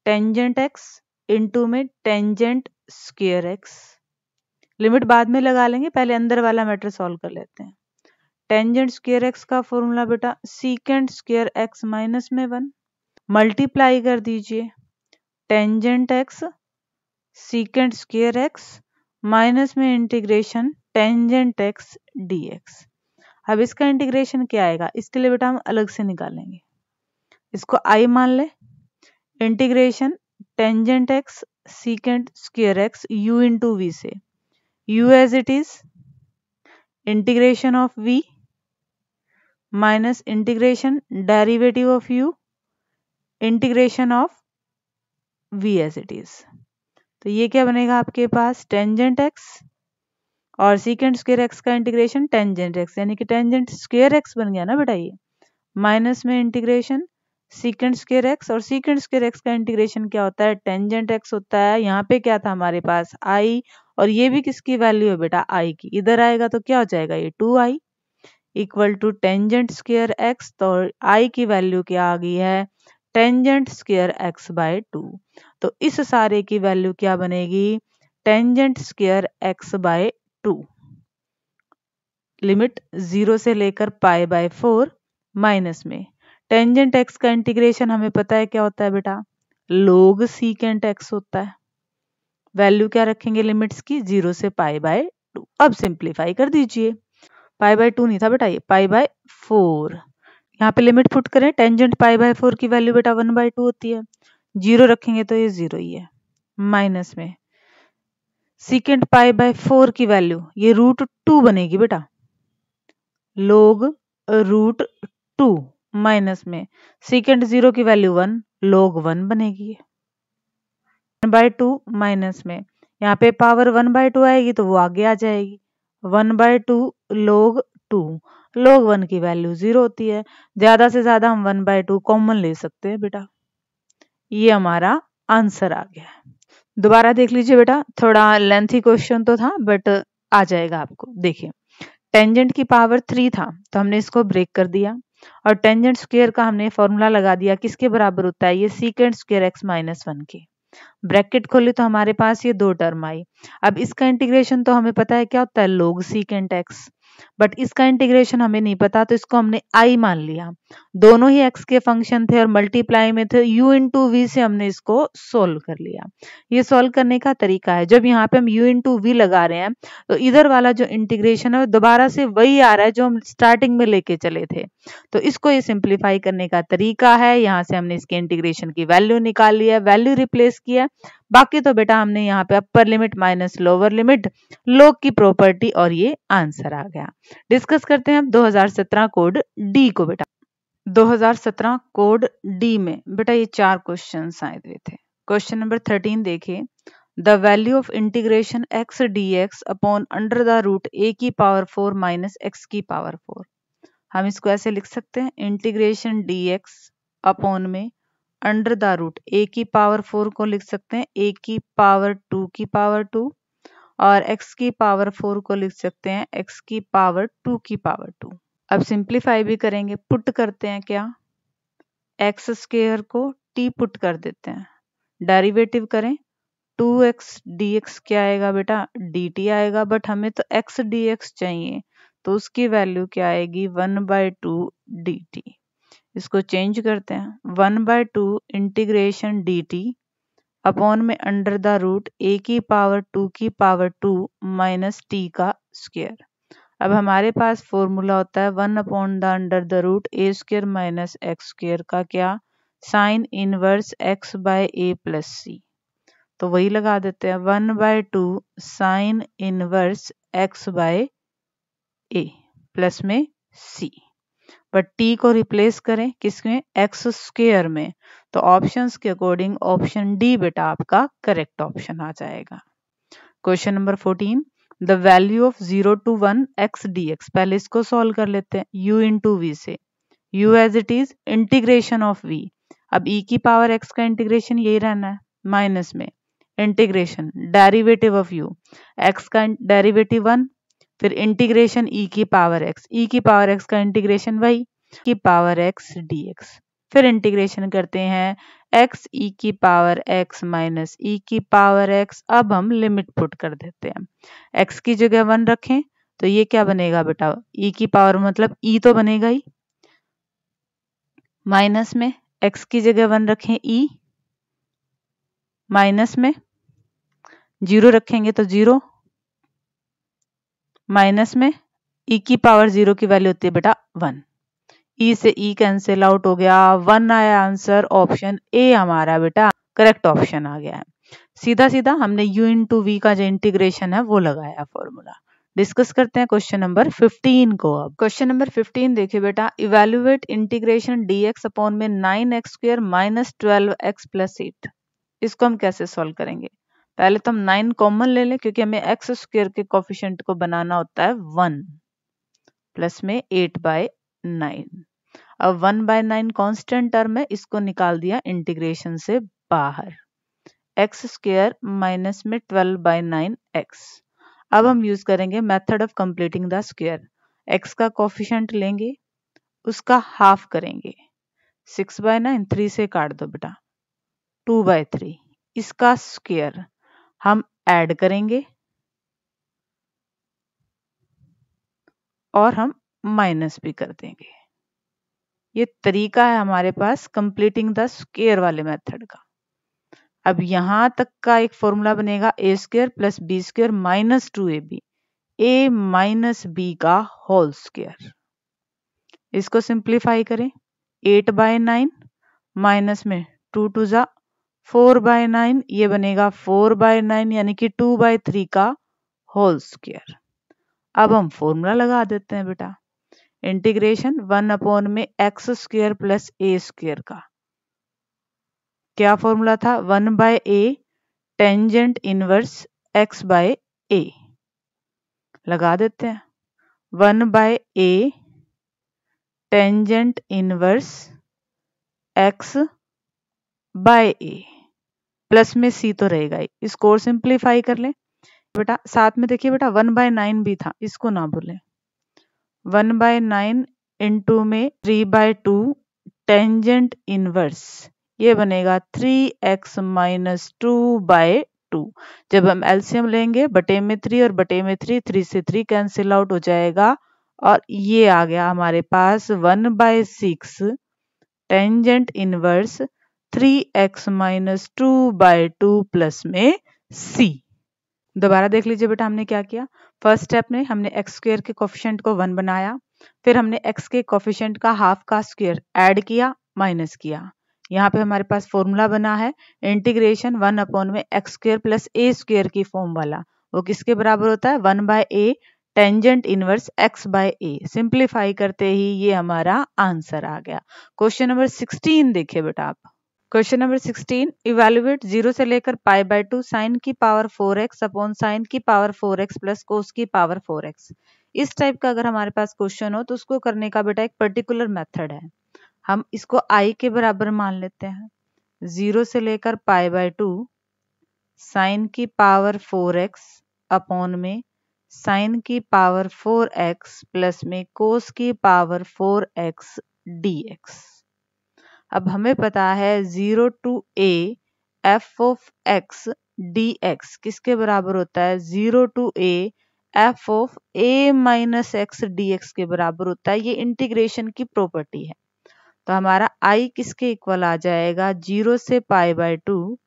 टेंजेंट एक्स इंटू में टेंजेंट स्क्वायर एक्स। लिमिट बाद में लगा लेंगे, पहले अंदर वाला मैटर सॉल्व कर लेते हैं। टेंजेंट स्क्वायर एक्स का फॉर्मूला बेटा सीकेंट स्क्वायर एक्स माइनस में 1, मल्टीप्लाई कर दीजिए tangent x secant square x minus में इंटीग्रेशन टेंजेंट एक्स डीएक्स। अब इसका इंटीग्रेशन क्या आएगा, इसके लिए बेटा हम अलग से निकालेंगे, इसको आई मान ले, integration tangent x secant square x u into we से, u as it is integration of v minus integration derivative of u integration of v as it is. तो ये क्या बनेगा आपके पास, टेंजेंट एक्स और सीकेंट स्क्वायर एक्स का integration tangent x, यानी कि टेंजेंट स्क्वायर एक्स बन गया ना बेटा ये, माइनस में इंटीग्रेशन सीकेंट स्क्वायर एक्स, और सीकेंट स्क्वायर एक्स का इंटीग्रेशन क्या होता है, टेंजेंट एक्स होता है। यहाँ पे क्या था हमारे पास i, और ये भी किसकी वैल्यू है बेटा, i की, इधर आएगा तो क्या हो जाएगा ये 2i equal to tangent square x, तो i की वैल्यू क्या आ गई है, टेंजेंट स्क्वायर एक्स बाय 2। तो इस सारे की वैल्यू क्या बनेगी, tangent square x by 2, limit 0 से लेकर π/4 माइनस में टेंजेंट एक्स का इंटीग्रेशन हमें पता है क्या होता है बेटा, लोग सीकेंट एक्स होता है। वैल्यू क्या रखेंगे लिमिट्स की, 0 से π/2। अब सिंप्लीफाई कर दीजिए, π/2 नहीं था बेटा ये, π/4, यहाँ पे लिमिट पुट करें, टेंजेंट π/4 की वैल्यू बेटा 1/2 होती है, 0 रखेंगे तो ये 0 ही है, माइनस में सीकेंट π/4 की वैल्यू ये √2 बनेगी बेटा, लोग √2 माइनस में सीकेंट 0 की वैल्यू 1, लोग 1 बनेगी, 1/2 माइनस में यहाँ पे पावर 1/2 आएगी तो वो आगे आ जाएगी, 1/2 लोग 2, लोग 1 की वैल्यू 0 होती है, ज्यादा से ज्यादा हम 1/2 कॉमन ले सकते हैं बेटा। ये हमारा आंसर आ गया है। दोबारा देख लीजिए बेटा, थोड़ा लेंथी क्वेश्चन तो था बट आ जाएगा आपको। देखिए, टेंजेंट की पावर 3 था तो हमने इसको ब्रेक कर दिया, और टेंजेंट स्क्वायर का हमने फॉर्मूला लगा दिया, किसके बराबर होता है, ये सीकेंट स्क्वायर एक्स माइनस 1 के। ब्रैकेट खोली तो हमारे पास ये 2 टर्म आई। अब इसका इंटीग्रेशन तो हमें पता है क्या होता है, लोग सीकेंट एक्स, बट इसका इंटीग्रेशन हमें नहीं पता तो इसको हमने आई मान लिया। दोनों ही एक्स के फंक्शन थे और मल्टीप्लाई में थे, u इंटू वी से हमने इसको सोल्व कर लिया। ये सोल्व करने का तरीका है, जब यहाँ पे हम u इंटू वी लगा रहे हैं तो इधर वाला जो इंटीग्रेशन है दोबारा से वही आ रहा है जो हम स्टार्टिंग में लेके चले थे। तो इसको ये सिंप्लीफाई करने का तरीका है, यहाँ से हमने इसके इंटीग्रेशन की वैल्यू निकाल लिया, वैल्यू रिप्लेस किया, बाकी तो बेटा हमने यहाँ पे upper limit minus lower limit, लोग की प्रॉपर्टी, और ये आंसर आ गया। डिस्कस करते हैं अब 2017 कोड डी को बेटा। 2017 कोड डी में बेटा ये 4 क्वेश्चंस आए हुए थे। क्वेश्चन नंबर 13 देखिए, the value of integration x d x upon under the root a की पावर 4 माइनस एक्स की पावर 4। हम इसको ऐसे लिख सकते हैं, इंटीग्रेशन डी एक्स अपॉन में अंडर द रूट ए की पावर 4 को लिख सकते हैं ए की पावर 2 की पावर 2, और x की पावर 4 को लिख सकते हैं x की पावर 2 की पावर 2। अब सिंप्लीफाई भी करेंगे, पुट करते हैं क्या, x स्क्वायर को t पुट कर देते हैं, डेरिवेटिव करें 2x dx क्या आएगा बेटा, dt आएगा, बट हमें तो x dx चाहिए तो उसकी वैल्यू क्या आएगी, 1/2 dt। इसको चेंज करते हैं, 1/2 इंटीग्रेशन dt अपॉन में अंडर द रूट ए की पावर 2 की पावर 2 माइनस टी का स्क्वायर। अब हमारे पास फॉर्मूला होता है 1 upon the under the root a square minus x square का क्या, sine inverse x by a plus c. तो वही लगा देते हैं, 1/2 sine inverse x by a plus में सी। बट टी को रिप्लेस करें किसमें, एक्स स्क्वायर में, तो ऑप्शंस के अकॉर्डिंग ऑप्शन डी बेटा आपका करेक्ट ऑप्शन आ जाएगा। Question number 14, the value of 0 to 1 x dx, पहले इसको सॉल्व कर लेते हैं u इंटू वी से, u as it is integration of v, अब e की पावर x का इंटीग्रेशन यही रहना है, माइनस में integration derivative of u, x का डेरिवेटिव 1, फिर इंटीग्रेशन e की पावर x का इंटीग्रेशन वही की पावर x dx, फिर इंटीग्रेशन करते हैं x e की पावर x माइनस e की पावर x। अब हम लिमिट पुट कर देते हैं, x की जगह 1 रखें तो ये क्या बनेगा बेटा, e की पावर मतलब e तो बनेगा ही, माइनस में x की जगह 1 रखें e, माइनस में 0 रखेंगे तो 0, माइनस में e की पावर 0 की वैल्यू होती है बेटा 1, e से e कैंसिल आउट हो गया, 1 आया आंसर, ऑप्शन ए हमारा बेटा करेक्ट ऑप्शन आ गया है। सीधा सीधा हमने u इंटू वी का जो इंटीग्रेशन है वो लगाया फॉर्मूला। डिस्कस करते हैं क्वेश्चन नंबर 15 को। अब क्वेश्चन नंबर 15 देखिए बेटा, इवेल्युएट इंटीग्रेशन dx अपॉन में 9x square minus 12x plus 8, इसको हम कैसे सॉल्व करेंगे, पहले तो हम 9 कॉमन ले लें क्योंकि हमें एक्स स्क्वायर के कोफिशिएंट को बनाना होता है 1 प्लस में 8/9, अब 1/9 कांस्टेंट टर्म है, इसको निकाल दिया इंटीग्रेशन से बाहर, एक्स स्क्वायर माइनस में 12/9x। अब हम यूज करेंगे method of completing the square, x का कोफिशिएंट लेंगे उसका हाफ करेंगे, 6/9 3 से काट दो बेटा 2/3, इसका स्क्वायर हम ऐड करेंगे और हम माइनस भी कर देंगे। ये तरीका है हमारे पास कंप्लीटिंग द स्क्वायर वाले मेथड का। अब यहां तक का एक फॉर्मूला बनेगा a square plus b square minus 2ab, a minus b का होल स्क्वायर, इसको सिंप्लीफाई करें 8/9 माइनस में 2 2 जा 4/9, ये बनेगा 4/9 यानी कि 2/3 का होल स्क्वायर। अब हम फॉर्मूला लगा देते हैं बेटा, इंटीग्रेशन 1 अपॉन में x square plus a square का, क्या फॉर्मूला था, 1/a tangent inverse x by a, लगा देते हैं 1/a tangent inverse x by a, plus में c तो रहेगा ही, इसको और सिंप्लीफाई कर लें बेटा, साथ में देखिए बेटा 1/9 भी था, इसको ना भूलें, 1/9 इंटू में 3/2 टेंजेंट इनवर्स, ये बनेगा 3x माइनस 2/2, जब हम एलसीएम लेंगे बटे में 3 और बटे में 3 से 3 कैंसिल आउट हो जाएगा और ये आ गया हमारे पास 1/6 tangent inverse 3x minus 2/2 plus में c। दोबारा देख लीजिए बेटा, हमने क्या किया, फर्स्ट स्टेप में हमने एक्स स्क्वायर के कोफिशिएंट को 1 बनाया, फिर हमने x के कोफिशिएंट का हाफ का स्क्वायर ऐड किया माइनस किया, यहाँ पे हमारे पास फॉर्मूला बना है इंटीग्रेशन 1 अपॉन में x square plus a square की फॉर्म वाला, वो किसके बराबर होता है 1/a tangent inverse x by a, simplify करते ही ये हमारा आंसर आ गया। क्वेश्चन नंबर 16 देखिए बेटा आप, क्वेश्चन नंबर 16, इवेल्युएट 0 से लेकर π/2 साइन की पावर 4x अपॉन साइन की पावर 4x प्लस कोस की पावर 4x, इस टाइप का अगर हमारे पास क्वेश्चन हो तो उसको करने का बेटा एक पर्टिकुलर मेथड है, हम इसको i के बराबर मान लेते हैं, 0 से लेकर π/2 साइन की पावर 4x अपॉन में साइन की पावर 4x प्लस में कोस की पावर 4x dx। अब हमें पता है 0 to a f of x dx किसके बराबर होता है, 0 to a f of a minus x dx के बराबर होता है, ये इंटीग्रेशन की प्रॉपर्टी है, तो हमारा i किसके इक्वल आ जाएगा, 0 से π/2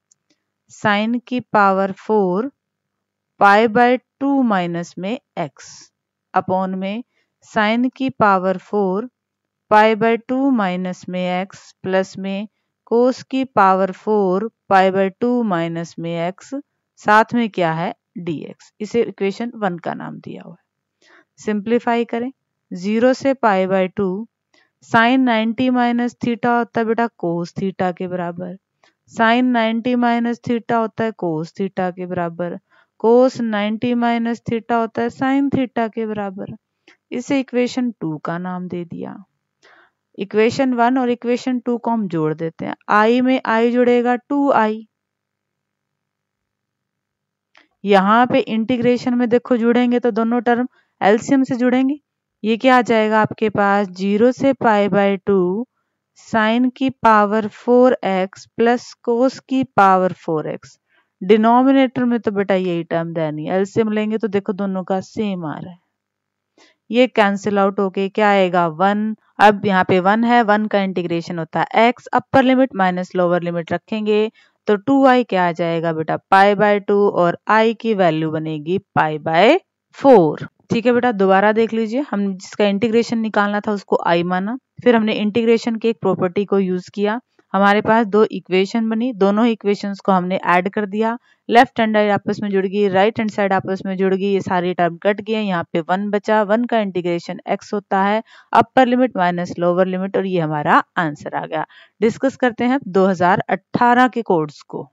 साइन की पावर 4 π/2 माइनस में x अपॉन में साइन की पावर 4 π/2 माइनस में x प्लस में कोस की पावर 4 π/2 माइनस में x, साथ में क्या है dx, इसे इक्वेशन 1 का नाम दिया हुआ है। सिंप्लीफाई करें 0 से pi by 2 sine 90 minus theta होता है बेटा कोस थीटा के बराबर। साइन 90 माइनस थीटा होता है कोस थीटा के बराबर। कोस 90 माइनस थीटा होता है साइन थीटा के बराबर। इसे इक्वेशन 2 का नाम दे दिया। इक्वेशन 1 और इक्वेशन 2 को हम जोड़ देते हैं। आई में आई जुड़ेगा 2i। यहाँ पे इंटीग्रेशन में देखो जुड़ेंगे तो दोनों टर्म एलसीएम से जुड़ेंगे। ये क्या आ जाएगा आपके पास 0 से पाई बाय 2 साइन की पावर 4x प्लस कोस की पावर 4x। डिनोमिनेटर में तो बेटा यही टर्म देनी, एलसीएम लेंगे तो देखो दोनों का सेम आ रहा है। ये कैंसिल आउट होके क्या आएगा 1। अब यहाँ पे 1 है, 1 का इंटीग्रेशन होता है x, upper limit minus lower limit रखेंगे तो 2i क्या आ जाएगा बेटा पाई बाय 2 और i की वैल्यू बनेगी पाई बाय 4। ठीक है बेटा, दोबारा देख लीजिए। हम जिसका इंटीग्रेशन निकालना था उसको i माना, फिर हमने इंटीग्रेशन की एक प्रॉपर्टी को यूज किया। हमारे पास दो इक्वेशन बनी, दोनों इक्वेशंस को हमने ऐड कर दिया। लेफ्ट हैंड साइड आपस में जुड़ गई, राइट हैंड साइड आपस में जुड़ गई, ये सारी टर्म कट गए। यहाँ पे 1 बचा, 1 का इंटीग्रेशन x होता है upper limit minus lower limit, और ये हमारा आंसर आ गया। डिस्कस करते हैं 2018 के कोड्स को।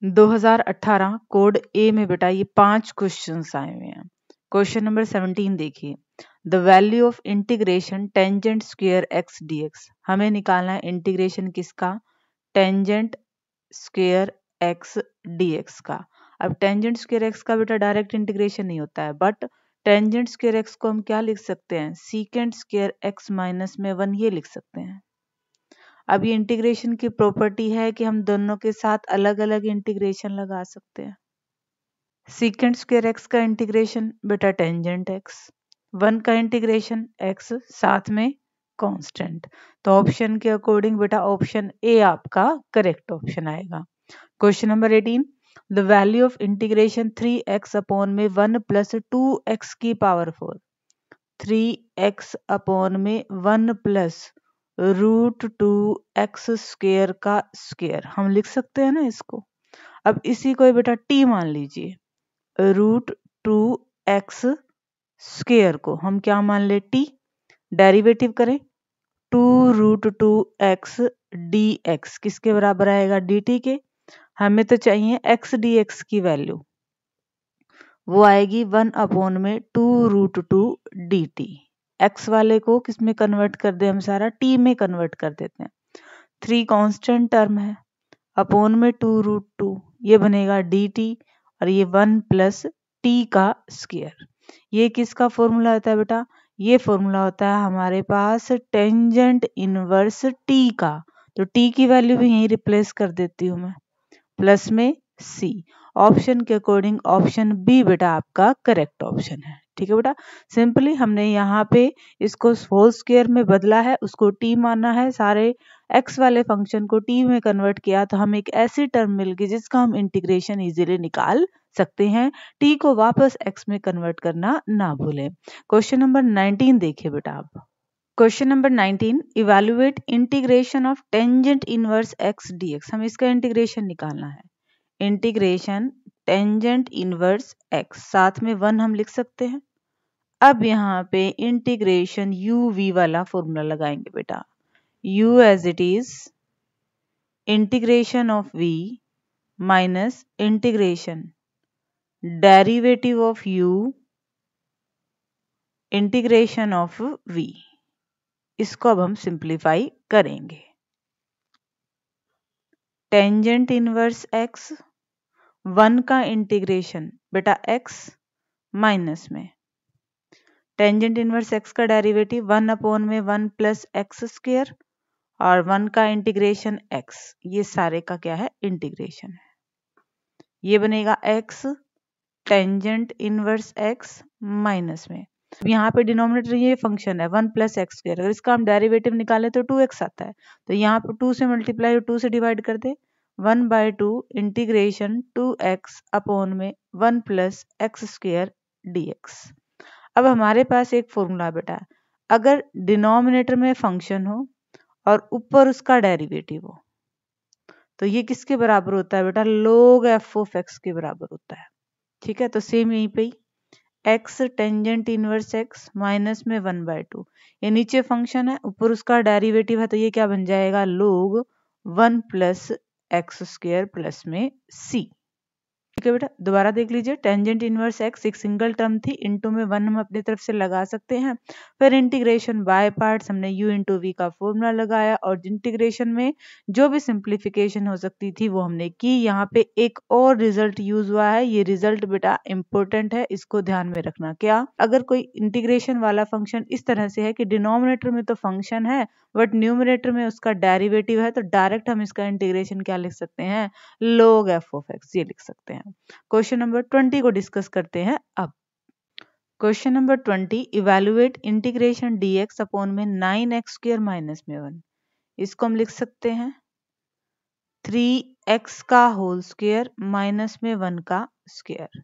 2018 कोड ए में बेटा ये 5 क्वेश्चंस आए हुए हैं। क्वेश्चन नंबर 17 देखिए, the value of integration tangent square x dx। हमें निकालना है इंटीग्रेशन किसका, टेंजेंट स्क्वायर x dx का। अब टेंजेंट स्क्वायर x का बेटा डायरेक्ट इंटीग्रेशन नहीं होता है, बट टेंजेंट स्क्वायर x को हम क्या लिख सकते हैं, सीकेंट स्क्वायर x माइनस में 1 ये लिख सकते हैं। अब ये इंटीग्रेशन की प्रॉपर्टी है कि हम दोनों के साथ अलग अलग इंटीग्रेशन लगा सकते हैं। सीकेंट स्क्वायर x का इंटीग्रेशन बेटा टेंजेंट x, 1 का इंटीग्रेशन x, साथ में कांस्टेंट। तो ऑप्शन के अकॉर्डिंग बेटा ऑप्शन ए आपका करेक्ट ऑप्शन आएगा। Question number 18, the value of integration 3x upon में 1 प्लस 2x की पावर 4। 3x अपॉन में 1 प्लस रूट 2x स्क्वायर का स्क्वायर हम लिख सकते हैं ना इसको। अब इसी को बेटा t मान लीजिए, रूट 2x स्क्वायर को हम क्या मान ले t। डेरिवेटिव करें 2 रूट 2x dx किसके बराबर आएगा, dt के। हमें तो चाहिए x dx की वैल्यू, वो आएगी 1 अपॉन में 2 रूट 2 dt। x वाले को किस में कन्वर्ट कर दे, हम सारा t में कन्वर्ट कर देते हैं। 3 कांस्टेंट टर्म है, अपॉन में 2 रूट 2, ये बनेगा dt, और ये 1 प्लस t का स्क्वायर। ये किसका फॉर्मूला होता है बेटा, ये फॉर्मूला होता है हमारे पास टेंजेंट इनवर्स t का। तो t की वैल्यू भी यहीं रिप्लेस कर देती हूँ मैं, प्लस में c। ऑप्शन के अकॉर्डिंग ऑप्शन बी बेटा आपका करेक्ट ऑप्शन है। ठीक है बेटा, सिंपली हमने यहाँ पे इसको होल स्क्वायर में बदला है, उसको t माना है, सारे x वाले फंक्शन को t में कन्वर्ट किया, तो हमें एक ऐसी टर्म मिल गई जिसका हम इंटीग्रेशन इजीली निकाल सकते हैं। t को वापस x में कन्वर्ट करना ना भूलें। क्वेश्चन नंबर 19 देखिए बेटा आप। Question number 19, evaluate integration of tangent inverse x dx। हम इसका इंटीग्रेशन निकालना है। इंटीग्रेशन टेंजेंट इनवर्स x, साथ में 1 हम लिख सकते हैं। अब यहाँ पे इंटीग्रेशन u v वाला फॉर्मूला लगाएंगे बेटा, u as it is integration of v minus integration derivative of u integration of v। इसको अब हम सिंप्लीफाई करेंगे। टेंजेंट इनवर्स x, 1 का इंटीग्रेशन बेटा x माइनस में टेंजेंट इनवर्स x का डेरिवेटिव 1 अपॉन में 1 प्लस x स्क्वायर, और 1 का इंटीग्रेशन x, ये सारे का क्या है इंटीग्रेशन है। ये बनेगा x tangent inverse x minus में, यहाँ पे डिनोमिनेटर ये फंक्शन है 1 प्लस एक्स स्क्वायर, अगर इसका हम डेरिवेटिव निकालें तो 2x आता है, तो यहाँ पे 2 से मल्टीप्लाई और 2 से डिवाइड कर दे, 1/2 इंटीग्रेशन 2x अपॉन में 1 प्लस एक्स स्क्वायर dx। अब हमारे पास एक फॉर्मूला बेटा, अगर डिनोमिनेटर में फंक्शन हो और ऊपर उसका डेरिवेटिव हो तो ये किसके बराबर होता है बेटा, log f of x के बराबर होता है। ठीक है, तो सेम यहीं पे x tangent inverse x minus में 1/2। ये नीचे फंक्शन है, ऊपर उसका डेरिवेटिव है, तो ये क्या बन जाएगा log 1 plus x square plus में c। ठीक है बेटा, दोबारा देख लीजिए। टेंजेंट इनवर्स एक्स एक सिंगल टर्म थी, इनटू में 1 हम अपनी तरफ से लगा सकते हैं। फिर इंटीग्रेशन बाय पार्ट्स हमने u इंटू वी का फॉर्मूला लगाया और इंटीग्रेशन में जो भी सिंप्लीफिकेशन हो सकती थी वो हमने की। यहाँ पे एक और रिजल्ट यूज हुआ है, ये रिजल्ट बेटा इंपॉर्टेंट है, इसको ध्यान में रखना। क्या, अगर कोई इंटीग्रेशन वाला फंक्शन इस तरह से है कि डिनोमिनेटर में तो फंक्शन है बट न्यूमरेटर में उसका डेरिवेटिव है, तो डायरेक्ट हम इसका इंटीग्रेशन क्या लिख सकते हैं, log f of x, ये लिख सकते हैं। क्वेश्चन नंबर 20 को डिस्कस करते हैं अब। Question number 20, evaluate integration dx upon में 9x स्क्वायर माइनस में 1। इसको हम लिख सकते हैं 3x का होल स्क्वायर माइनस में 1 का स्क्वायर।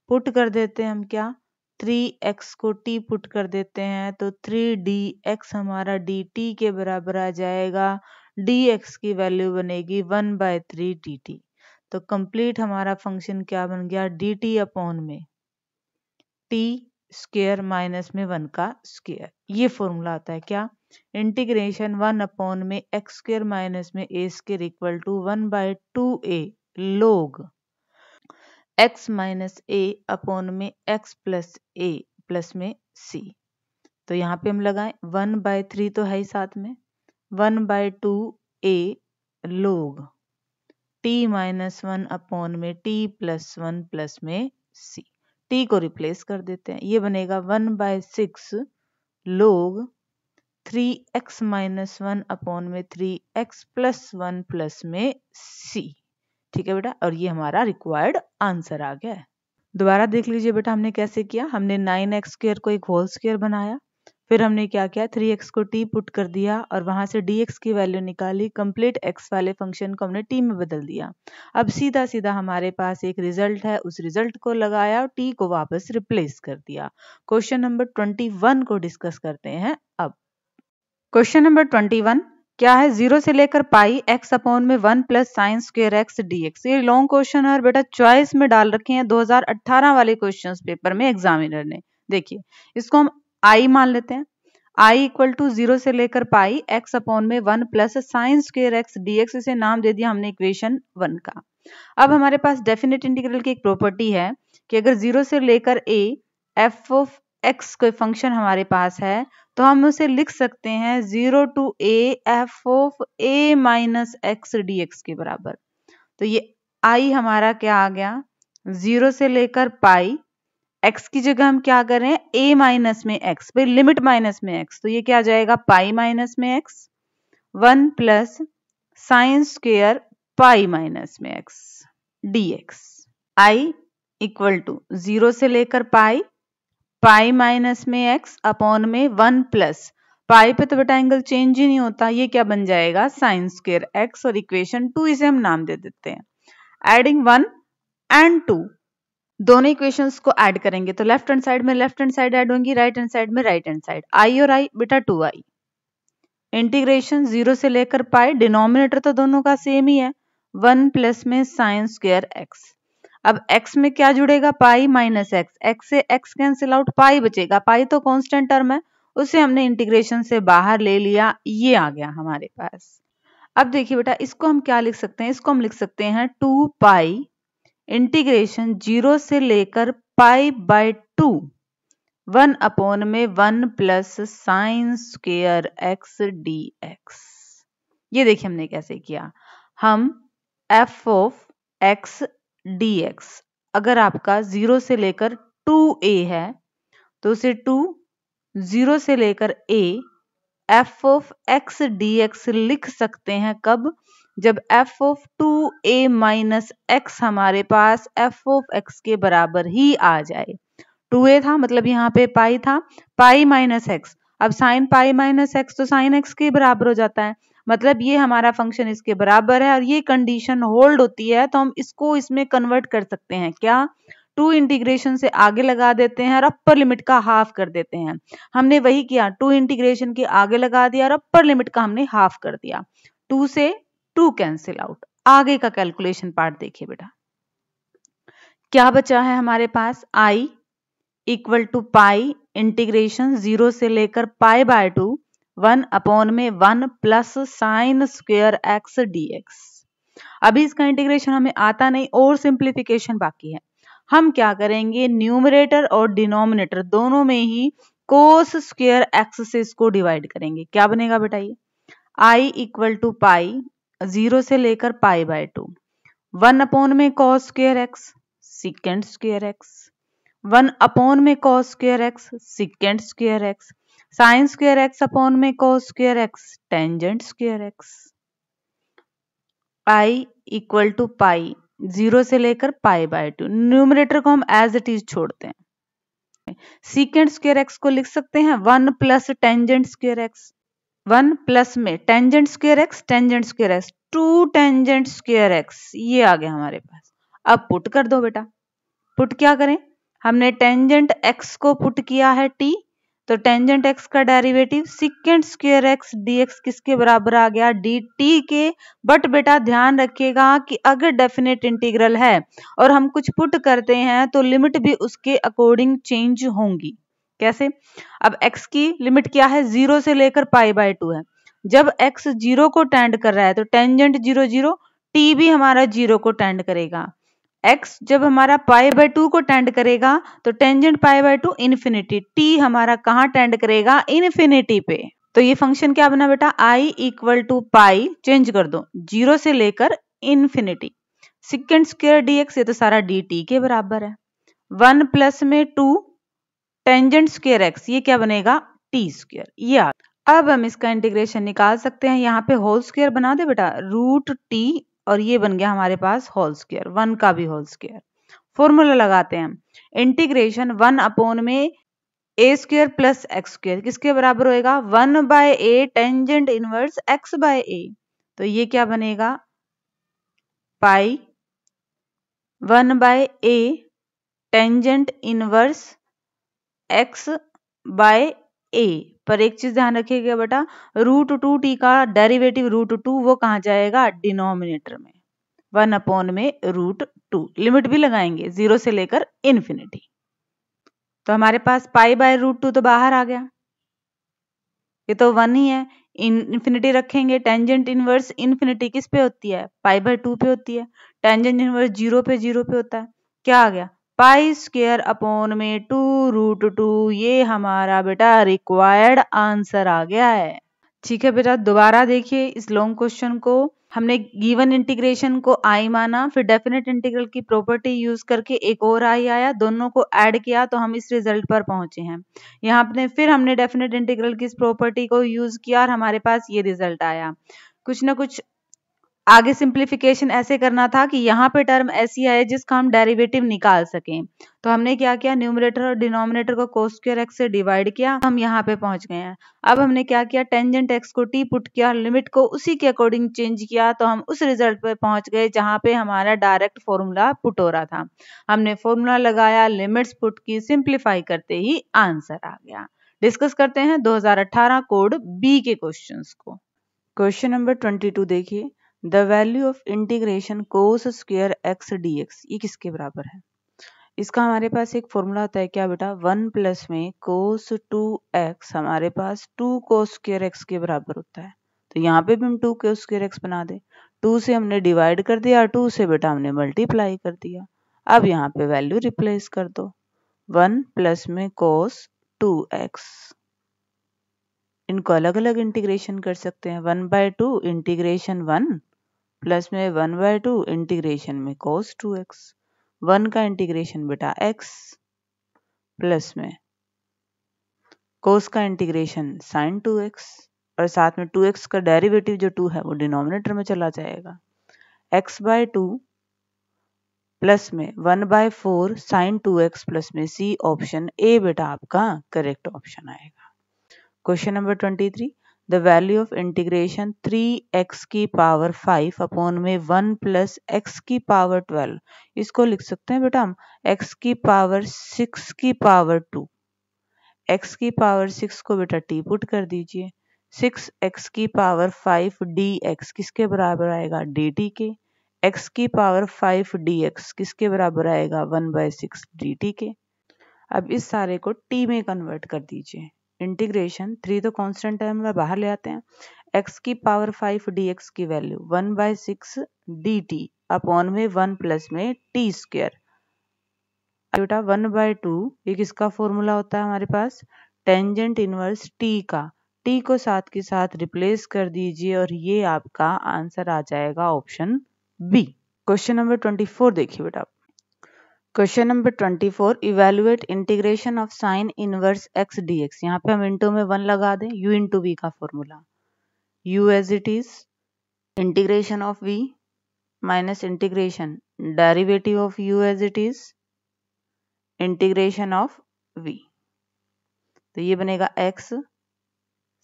पुट कर देते हैं हम, क्या 3x को t पुट कर देते हैं तो 3dx हमारा dt के बराबर आ जाएगा। dx की वैल्यू बनेगी 1/3 dt। तो कंप्लीट हमारा फंक्शन क्या बन गया, dt अपॉन में t स्क्वायर माइनस में 1 का स्क्वायर। ये फॉर्मूला आता है क्या, इंटीग्रेशन 1 अपॉन में x स्क्वायर माइनस में a square equal to 1/2a log x minus a upon में x प्लस a प्लस में c। तो यहाँ पे हम लगाएं 1/3 तो है ही साथ में, 1/2a log t minus 1 upon में t प्लस 1 प्लस में c। t को रिप्लेस कर देते हैं, ये बनेगा 1/6 log 3x माइनस 1 अपॉन में 3x प्लस 1 प्लस में c। ठीक है बेटा, और ये हमारा रिक्वायर्ड आंसर आ गया है। दोबारा देख लीजिए बेटा, हमने कैसे किया। हमने 9x स्क्वायर को एक होल स्क्वायर बनाया, फिर हमने क्या किया, 3x को t पुट कर दिया और वहां से dx की वैल्यू निकाली। कंप्लीट x वाले फंक्शन को हमने t में बदल दिया। अब सीधा सीधा हमारे पास एक रिजल्ट है, उस रिजल्ट को लगाया और t को वापस रिप्लेस कर दिया। क्वेश्चन नंबर 21 को डिस्कस करते हैं अब। क्वेश्चन नंबर 21 क्या है, 0 से लेकर पाई x अपॉन में 1 plus sine square x dx। ये लॉन्ग क्वेश्चन है बेटा, चॉइस में डाल रखे हैं 2018 वाले क्वेश्चन पेपर में एग्जामिनर ने। देखिए, इसको हम i मान लेते हैं, i इक्वल टू 0 से लेकर पाई x अपॉन में 1 plus sine square x dx। इसे नाम दे दिया हमने इक्वेशन 1 का। अब हमारे पास डेफिनेट इंटीग्रल की एक प्रॉपर्टी है कि अगर 0 से लेकर a f ऑफ x कोई फंक्शन हमारे पास है तो हम उसे लिख सकते हैं 0 to a f of a minus x dx के बराबर। तो ये i हमारा क्या आ गया, 0 से लेकर पाई, x की जगह हम क्या करें, a माइनस में x, फिर लिमिट माइनस में x, तो ये क्या आ जाएगा पाई माइनस में x 1 plus sine square pi minus में x dx। i equal to 0 से लेकर पाई, पाई माइनस में x अपॉन में 1 प्लस, पाई पे तो बेटा एंगल चेंज ही नहीं होता, ये क्या बन जाएगा साइन स्क्वायर x और इक्वेशन 2 इसे हम नाम दे देते हैं। एडिंग 1 एंड 2, दोनों इक्वेशंस को ऐड करेंगे तो लेफ्ट हैंड साइड में लेफ्ट हैंड साइड ऐड होंगी, राइट हैंड साइड में राइट हैंड साइड। i और i बेटा 2i। इंटीग्रेशन 0 से लेकर पाई, डिनोमिनेटर तो दोनों का सेम ही है, 1 प्लस में साइन स्क्वायर x। अब x में क्या जुड़ेगा, पाई माइनस x से x कैंसिल आउट, पाई बचेगा, पाई तो कांस्टेंट टर्म है, उसे हमने इंटीग्रेशन से बाहर ले लिया, ये आ गया हमारे पास। अब देखिए बेटा, इसको हम क्या लिख सकते हैं, इसको हम लिख सकते हैं 2 पाई इंटीग्रेशन 0 से लेकर पाई बाय 2 1 अपॉन में 1 plus sine square x dx। ये देखिए हमने कैसे किया, हम f ऑफ x dx अगर आपका 0 से लेकर 2a है तो उसे 2 0 से लेकर a f of x dx लिख सकते हैं। कब, जब f of 2a minus x हमारे पास f ऑफ x के बराबर ही आ जाए। 2a था मतलब यहाँ पे पाई था, पाई माइनस x, अब साइन पाई माइनस x तो साइन x के बराबर हो जाता है, मतलब ये हमारा फंक्शन इसके बराबर है और ये कंडीशन होल्ड होती है तो हम इसको इसमें कन्वर्ट कर सकते हैं। क्या, 2 इंटीग्रेशन से आगे लगा देते हैं और अपर लिमिट का हाफ कर देते हैं। हमने वही किया, 2 इंटीग्रेशन के आगे लगा दिया और अपर लिमिट का हमने हाफ कर दिया। 2 से 2 कैंसिल आउट। आगे का कैलकुलेशन पार्ट देखिए बेटा, क्या बचा है हमारे पास, i equal to pi integration 0 से लेकर पाई बाय 2 1 अपॉन में 1 plus sine square x dx। अभी इसका इंटीग्रेशन हमें आता नहीं और सिंप्लीफिकेशन बाकी है। हम क्या करेंगे, न्यूमरेटर और डिनोमिनेटर दोनों में ही कोस स्क्वायर एक्स से इसको डिवाइड करेंगे। क्या बनेगा बेटा, ये आई इक्वल टू पाई 0 से लेकर पाई बाय 2 1 अपॉन में cos square x secant square x 1 upon में cos square x secant square x sine square x upon में cos square x tangent square x. I equal to pi 0 से लेकर pi by 2, numerator को हम as it is छोड़ते हैं। Secant square x को लिख सकते हैं 1 plus tangent square x 1 plus में tangent square x 2 tangent square x, ये आ गया हमारे पास। अब पुट कर दो बेटा। पुट क्या करें, हमने टेंजेंट एक्स को पुट किया है t, तो टेंजेंट एक्स का derivative secant square x dx किसके बराबर आ गया, dt के। बट बेटा ध्यान रखिएगा कि अगर डेफिनेट इंटीग्रल है और हम कुछ पुट करते हैं तो लिमिट भी उसके अकॉर्डिंग चेंज होंगी। कैसे, अब x की लिमिट क्या है, 0 से लेकर पाई बाय 2 है। जब x 0 को टेंड कर रहा है तो टेंजेंट 0 0, t भी हमारा 0 को टेंड करेगा। x जब हमारा पाई बाय 2 को टेंड करेगा तो tangent pi by 2 infinity, t हमारा कहाँ टेंड करेगा, इन्फिनिटी पे। तो ये फंक्शन क्या बना बेटा, i equal to pi change कर दो 0 से लेकर इन्फिनिटी सिकेंड स्क्वायर dx, ये तो सारा dt के बराबर है। 1 प्लस में 2 टेंजेंट स्क्वायर x, ये क्या बनेगा t स्क्वायर, ये आ। अब हम इसका इंटीग्रेशन निकाल सकते हैं, यहाँ पे होल स्क्वायर बना दे बेटा, रूट t और ये बन गया हमारे पास होल स्क्वायर, 1 का भी होल स्क्वायर। फॉर्मूला लगाते हैं, इंटीग्रेशन 1 अपॉन में ए स्क्वायर प्लस एक्स स्क्वायर किसके बराबर होएगा, 1 bye A tangent inverse x by ए। तो ये क्या बनेगा, पाई 1 bye A tangent inverse x by ए। पर एक चीज ध्यान रखिएगा बेटा, रूट 2t का डेरिवेटिव रूट 2 वो कहाँ जाएगा, डिनोमिनेटर में। 1 अपॉन में रूट 2, लिमिट भी लगाएंगे 0 से लेकर इन्फिनिटी। तो हमारे पास पाई बाय रूट 2 तो बाहर आ गया, ये तो 1 ही है। इन्फिनिटी रखेंगे, टेंजेंट इनवर्स इन्फिनिटी किस पे होती है, पाई बाय 2 पे होती है। टेंजेंट इनवर्स 0 पे होता है, क्या आ गया, पाई स्क्वायर अपॉन में 2 रूट 2। ये हमारा बेटा रिक्वायर्ड आंसर आ गया है। ठीक है बेटा, दोबारा देखिए इस लॉन्ग क्वेश्चन को। हमने गिवन इंटीग्रेशन को आई माना, फिर डेफिनेट इंटीग्रल की प्रॉपर्टी यूज करके एक और आई आया, दोनों को ऐड किया तो हम इस रिजल्ट पर पहुंचे हैं। यहाँ पे फिर हमने डेफिनेट इंटीग्रल की इस प्रॉपर्टी को यूज किया और हमारे पास ये रिजल्ट आया। कुछ ना कुछ आगे सिंप्लीफिकेशन ऐसे करना था कि यहाँ पे टर्म ऐसी आए जिसका हम डेरिवेटिव निकाल सकें। तो हमने क्या किया, न्यूमरेटर और डिनोमिनेटर को कोस स्क्वायर एक्स से डिवाइड किया, हम यहाँ पे पहुंच गए हैं। अब हमने क्या किया, टेंजेंट एक्स को t पुट किया, लिमिट को उसी के अकॉर्डिंग चेंज किया, तो हम उस रिजल्ट पे पहुंच गए जहां पे हमारा डायरेक्ट फॉर्मूला पुट हो रहा था। हमने फॉर्मूला लगाया, लिमिट्स पुट की, सिंप्लीफाई करते ही आंसर आ गया। डिस्कस करते हैं 2018 कोड बी के क्वेश्चंस को। क्वेश्चन नंबर 22 देखिए, the value of integration cos square x dx, ये किसके बराबर है। इसका हमारे पास एक फॉर्मूला होता है, क्या बेटा, 1 प्लस में कोस 2x हमारे पास 2 कोस स्क्वायर एक्स के बराबर होता है। तो यहाँ पे भी हम 2 कोस स्क्वायर एक्स बना दे, 2 से हमने डिवाइड कर दिया, 2 से बेटा हमने मल्टीप्लाई कर दिया। अब यहाँ पे वैल्यू रिप्लेस कर दो, 1 प्लस में कोस 2x, इनको अलग अलग इंटीग्रेशन कर सकते हैं। 1 बाय 2 इंटीग्रेशन 1 प्लस में 1 बाय 2 इंटीग्रेशन में cos 2x, 1 का इंटीग्रेशन बेटा x प्लस में cos का इंटीग्रेशन sin 2x, और साथ में 2x का डेरिवेटिव जो 2 है वो डिनोमिनेटर में चला जाएगा। x बाय 2 प्लस में 1 बाय 4 sin 2x प्लस में c, ऑप्शन ए बेटा आपका करेक्ट ऑप्शन आएगा। Question number 23, the value of integration 3x की पावर 5 अपॉन में 1 प्लस x की पावर 12, इसको लिख सकते हैं बेटा हम x की पावर 6 की पावर 2। x की पावर 6 को बेटा t पुट कर दीजिए, 6x की पावर 5 dx किसके बराबर आएगा, dt के। x की पावर 5 dx किसके बराबर आएगा, 1/6 dt के। अब इस सारे को टी में कन्वर्ट कर दीजिए। इंटीग्रेशन 3 तो कांस्टेंट टर्म में बाहर ले आते हैं। x की पावर 5 dx की वैल्यू 1/6 dt अपॉन में 1 प्लस में टी स्क्वायर। बेटा 1/2 ये किसका फॉर्मूला होता है हमारे पास, टेंजेंट इनवर्स टी का। टी को साथ के साथ रिप्लेस कर दीजिए और ये आपका आंसर आ जाएगा ऑप्शन बी। क्वेश्चन नंबर 24 देखिए बेटा। Question number 24, evaluate integration of sine inverse x dx। यहाँ पे हम इंटू में 1 लगा दें, u इंटू v का formula, u as it is integration of v minus integration derivative of u as it is integration of v। तो ये बनेगा x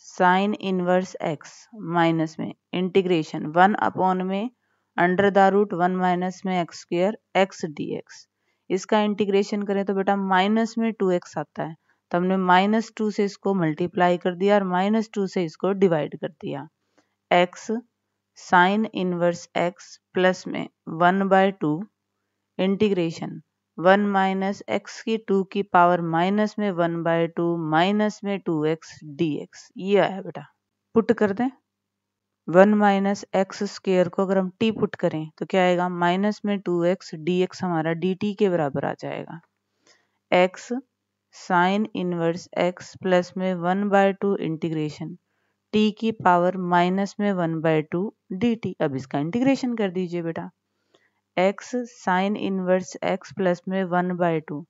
sine inverse x minus में इंटीग्रेशन 1 अपॉन में अंडर द रूट 1 माइनस में x square x dx। इसका integration करें तो बेटा माइनस में 2x आता है, तो हमने -2 से इसको मल्टीप्लाई कर दिया और -2 से इसको डिवाइड कर दिया। x sine inverse x plus में 1/2 इंटीग्रेशन 1 माइनस एक्स की 2 की पावर माइनस में 1/2 माइनस में 2x dx। ये आया बेटा, पुट कर दें 1 माइनस एक्स स्क्वायर को अगर हम t पुट करें तो क्या आएगा, माइनस में 2x dx हमारा dt के बराबर आ जाएगा। x sine inverse x plus में 1/2 इंटीग्रेशन t की पावर माइनस में 1/2 dt। अब इसका इंटीग्रेशन कर दीजिए बेटा। x sine inverse x plus में 1/2,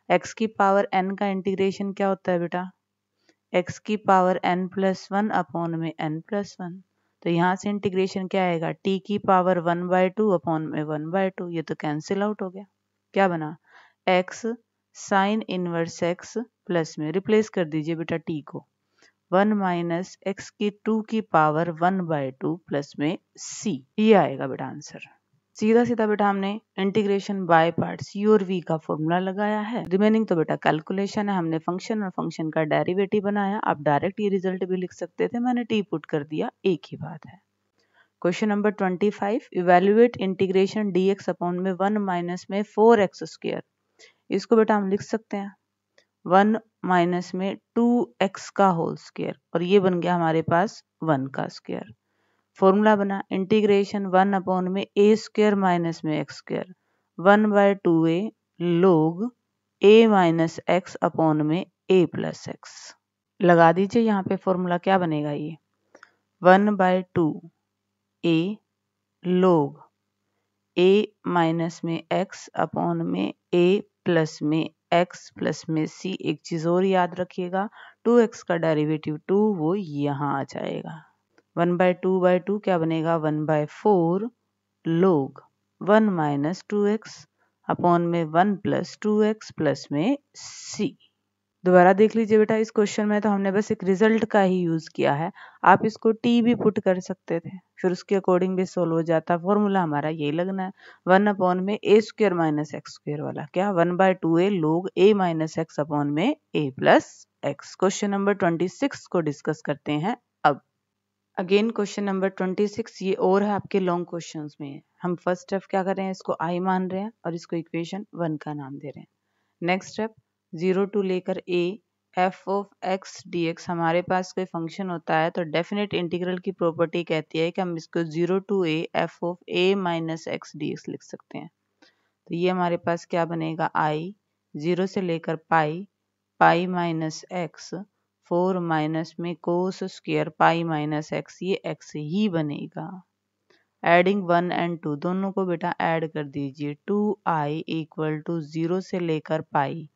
x की पावर n का इंटीग्रेशन क्या होता है बेटा, x की पावर n प्लस 1 अपॉन में n प्लस 1। तो यहाँ से इंटीग्रेशन क्या आएगा, t की पावर 1/2 अपॉन में 1/2। ये तो कैंसिल आउट हो गया। क्या बना, x sine inverse x plus में रिप्लेस कर दीजिए बेटा t को 1 माइनस एक्स की 2 की पावर 1/2 प्लस में c। ये आएगा बेटा आंसर। सीधा सीधा बेटा हमने इंटीग्रेशन बाय पार्ट्स u और v का फॉर्मूला लगाया है। रिमेनिंग तो बेटा कैलकुलेशन है, हमने फंक्शन और फंक्शन का डेरिवेटिव बनाया। आप डायरेक्ट ये रिजल्ट भी लिख सकते थे, मैंने t पुट कर दिया, एक ही बात है। Question number 25, evaluate integration dx upon में 1 माइनस में 4x स्क्वायर। इसको बेटा हम लिख सकते हैं 1 माइनस में 2x का होल स्क्वायर और ये बन गया हमारे पास 1 का स्क्वायर। फॉर्मूला बना इंटीग्रेशन 1 अपॉन में a स्क्वायर माइनस में x square 1/2a log a minus x upon में a प्लस x। लगा दीजिए यहाँ पे फॉर्मूला, क्या बनेगा ये 1/2a log a माइनस में x अपॉन में a प्लस में x प्लस में c। एक चीज और याद रखिएगा, 2x का डेरिवेटिव 2 वो यहाँ आ जाएगा। 1/2 क्या बनेगा 1/4 log 1 माइनस 2x अपॉन में 1 प्लस 2x प्लस में c। दोबारा देख लीजिए बेटा, इस क्वेश्चन में तो हमने बस एक रिजल्ट का ही यूज किया है, आप इसको t भी पुट कर सकते थे, फिर उसके अकॉर्डिंग भी सोल्व हो जाता। फॉर्मूला हमारा यही लगना है 1 अपॉन में a square minus x square वाला, क्या 1/2a log a minus x upon में a plus x. Question number 26 को डिस्कस करते हैं अब। अगेन क्वेश्चन नंबर 26 ये और है आपके लॉन्ग क्वेश्चंस में। हम फर्स्ट स्टेप क्या कर रहे हैं, इसको आई मान रहे हैं और इसको इक्वेशन 1 का नाम दे रहे हैं। नेक्स्ट स्टेप 0 टू लेकर a f of x dx। हमारे पास कोई फंक्शन होता है तो डेफिनेट इंटीग्रल की प्रॉपर्टी कहती है कि हम इसको 0 to a f of a minus x dx लिख सकते हैं। तो ये हमारे पास क्या बनेगा, i 0 से लेकर पाई माइनस एक्स 4 माइनस में cos square pi minus x, ये x ही बनेगा। एडिंग 1 एंड 2 दोनों को बेटा ऐड कर दीजिए, 2i इक्वल टू 0 से लेकर पाई।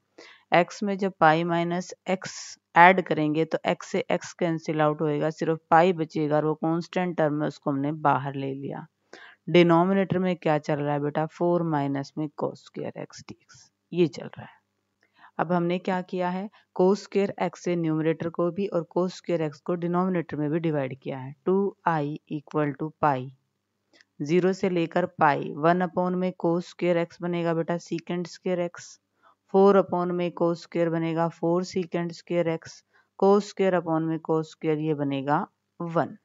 x में जब पाई माइनस एक्स ऐड करेंगे तो x से x कैंसिल आउट होएगा, सिर्फ पाई बचेगा और वो कांस्टेंट टर्म है, उसको हमने बाहर ले लिया। डिनोमिनेटर में क्या चल रहा है बेटा, 4 माइनस में कोस स्क्वायर एक्स dx ये चल रहा है। अब हमने क्या किया है, कोस स्क्वायर एक्स से न्यूमरेटर को भी और कोस स्क्वायर एक्स को डिनोमिनेटर में भी डिवाइड किया है। 2i इक्वल टू पाई 0 से लेकर पाई 1 अपॉन में कोस स्क्वायर एक्स बनेगा बेटा सीकेंड स्क्वायर एक्स, 4 अपॉन में कोस स्क्वायर बनेगा 4 secant square x, cos square upon में कोस स्क्वायर ये बनेगा 1।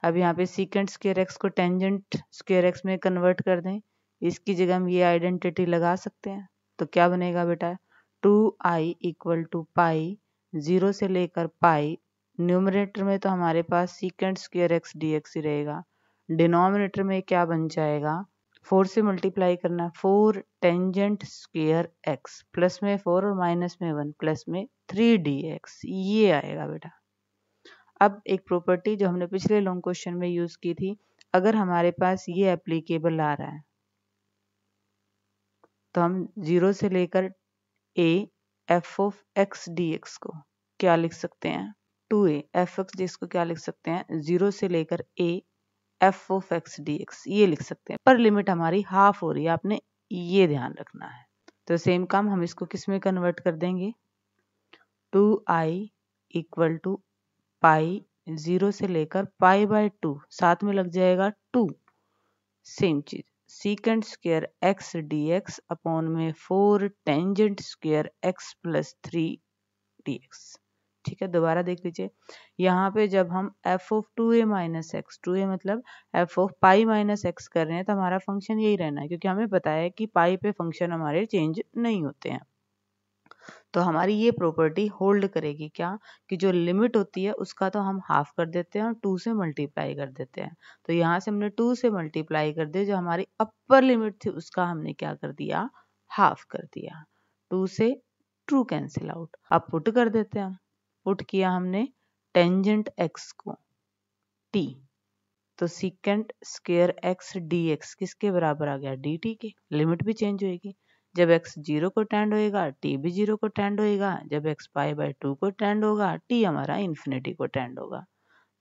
अब यहाँ पे सीकेंड स्क्वायर एक्स को टेंजेंट स्क्वायर एक्स में कन्वर्ट कर दें, इसकी जगह हम ये आइडेंटिटी लगा सकते हैं। तो क्या बनेगा बेटा 2i इक्वल टू पाई, 0 से लेकर पाई। न्यूमरेटर में तो हमारे पास secant square x d x ही रहेगा। डिनोमिनेटर में क्या बन जाएगा, 4 से मल्टीप्लाई करना, 4 टेंजेंट स्क्वायर एक्स, प्लस में 4 और माइनस में 1, प्लस में 3dx, ये आएगा बेटा। अब एक प्रॉपर्टी जो हमने पिछले लॉन्ग क्वेश्चन में यूज की थी, अगर हमारे पास ये एप्लीकेबल आ रहा है तो हम 0 से लेकर a f of x dx को क्या लिख सकते हैं, 2a f x dx को क्या लिख सकते हैं, 0 से लेकर a f of x dx, ये लिख सकते हैं। पर लिमिट हमारी हाफ हो रही है, आपने ये ध्यान रखना है। तो सेम काम हम इसको किस में कन्वर्ट कर देंगे, 2i इक्वल टू पाई, 0 से लेकर पाई बाय 2, साथ में लग जाएगा 2, सेम चीज secant square x d x upon में 4 tangent square x plus 3dx। ठीक है, दोबारा देख लीजिए। यहाँ पे जब हम f of 2a minus x, 2a मतलब f of pi minus x कर रहे हैं, तो हमारा फंक्शन यही रहना है, क्योंकि हमें पता है कि पाई पे फंक्शन हमारे चेंज नहीं होते हैं। तो हमारी ये प्रॉपर्टी होल्ड करेगी क्या, कि जो लिमिट होती है उसका तो हम हाफ कर देते हैं और 2 से मल्टीप्लाई कर देते हैं। तो यहाँ से हमने 2 से मल्टीप्लाई कर दिया, जो हमारी अपर लिमिट थी उसका हमने क्या कर दिया, हाफ कर दिया। 2 से ट्रू कैंसिल आउट। अब पुट कर देते हैं, पुट किया हमने टेंजेंट एक्स को t, तो secant square x d x किसके बराबर आ गया, डी टी के। लिमिट भी चेंज होएगी, जब x 0 को टेंड होएगा t भी 0 को टेंड होएगा, जब x पाई बाय 2 को टेंड होगा t हमारा इन्फिनिटी को टेंड होगा।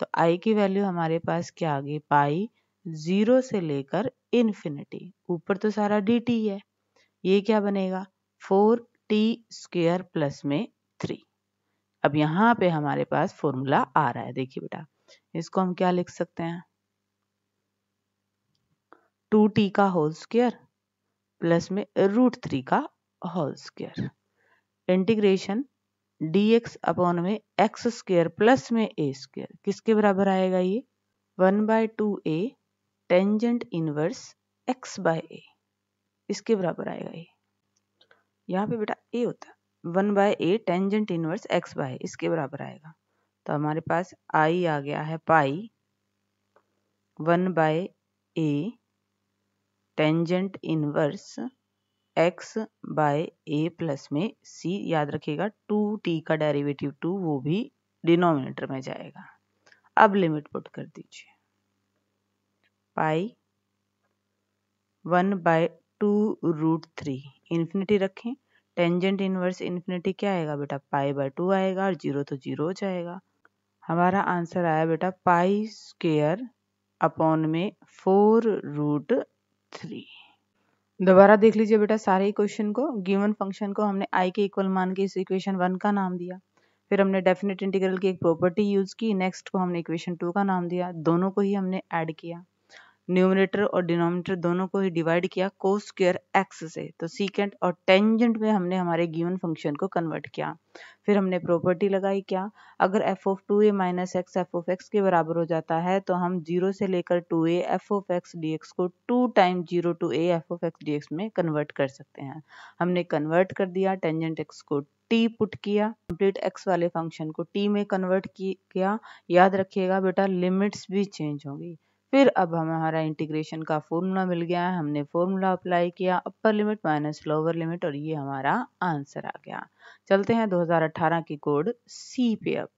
तो i की वैल्यू हमारे पास क्या आ गई, पाई 0 से लेकर इन्फिनिटी, ऊपर तो सारा dt है, ये क्या बनेगा 4t स्क्वायर प्लस में 3। अब यहाँ पे हमारे पास फॉर्मूला आ रहा है, देखिए बेटा इसको हम क्या लिख सकते हैं, 2t का होल स्क्वायर प्लस में √3 का whole square, integration dx upon में एक्स स्क्वायर प्लस में a स्क्वायर किसके बराबर आएगा, ये 1/2a tangent inverse x by a, इसके बराबर आएगा। ये यहाँ पे बेटा a होता है, 1/a tangent inverse x bye, इसके बराबर आएगा। तो हमारे पास i आ गया है pi 1/a tangent inverse x by a plus में c, याद रखिएगा 2t का डेरिवेटिव 2 वो भी डिनोमिनेटर में जाएगा। अब लिमिट पुट कर दीजिए, पाई 1/2√3 इन्फिनिटी रखें, टेंजेंट इनवर्स इन्फिनिटी क्या आएगा बेटा, पाई बाय 2 आएगा, और 0 तो 0 हो जाएगा। हमारा आंसर आया बेटा पाई स्क्वायर अपॉन में 4√3। दोबारा देख लीजिए बेटा सारे ही क्वेश्चन को। गिवन फंक्शन को हमने i के इक्वल मान के इस इक्वेशन 1 का नाम दिया, फिर हमने डेफिनेट इंटीग्रल की एक प्रॉपर्टी यूज की, नेक्स्ट को हमने इक्वेशन 2 का नाम दिया, दोनों को ही हमने ऐड किया, न्यूमरेटर और डिनोमिनेटर दोनों को ही डिवाइड किया कोस स्क्वायर एक्स से, तो सीकेंट और टेंजेंट में हमने हमारे गिवन फंक्शन को कन्वर्ट किया। फिर हमने प्रॉपर्टी लगाई क्या, अगर f of 2a minus x F of x के बराबर हो जाता है तो हम 0 से लेकर 2a F of x d x को 2 time 0 to a F of x d x में कन्वर्ट कर सकते हैं। हमने कन्वर्ट कर दिया, टेंजेंट एक्स को t पुट किया, कंप्लीट x वाले फंक्शन को t में कन्वर्ट किया। याद रखिएगा बेटा लिमिट्स भी चेंज होंगी। फिर अब हमारा इंटीग्रेशन का फॉर्मूला मिल गया है, हमने फॉर्मूला अप्लाई किया, upper limit minus lower limit, और ये हमारा आंसर आ गया। चलते हैं 2018 की कोड सी पे अब।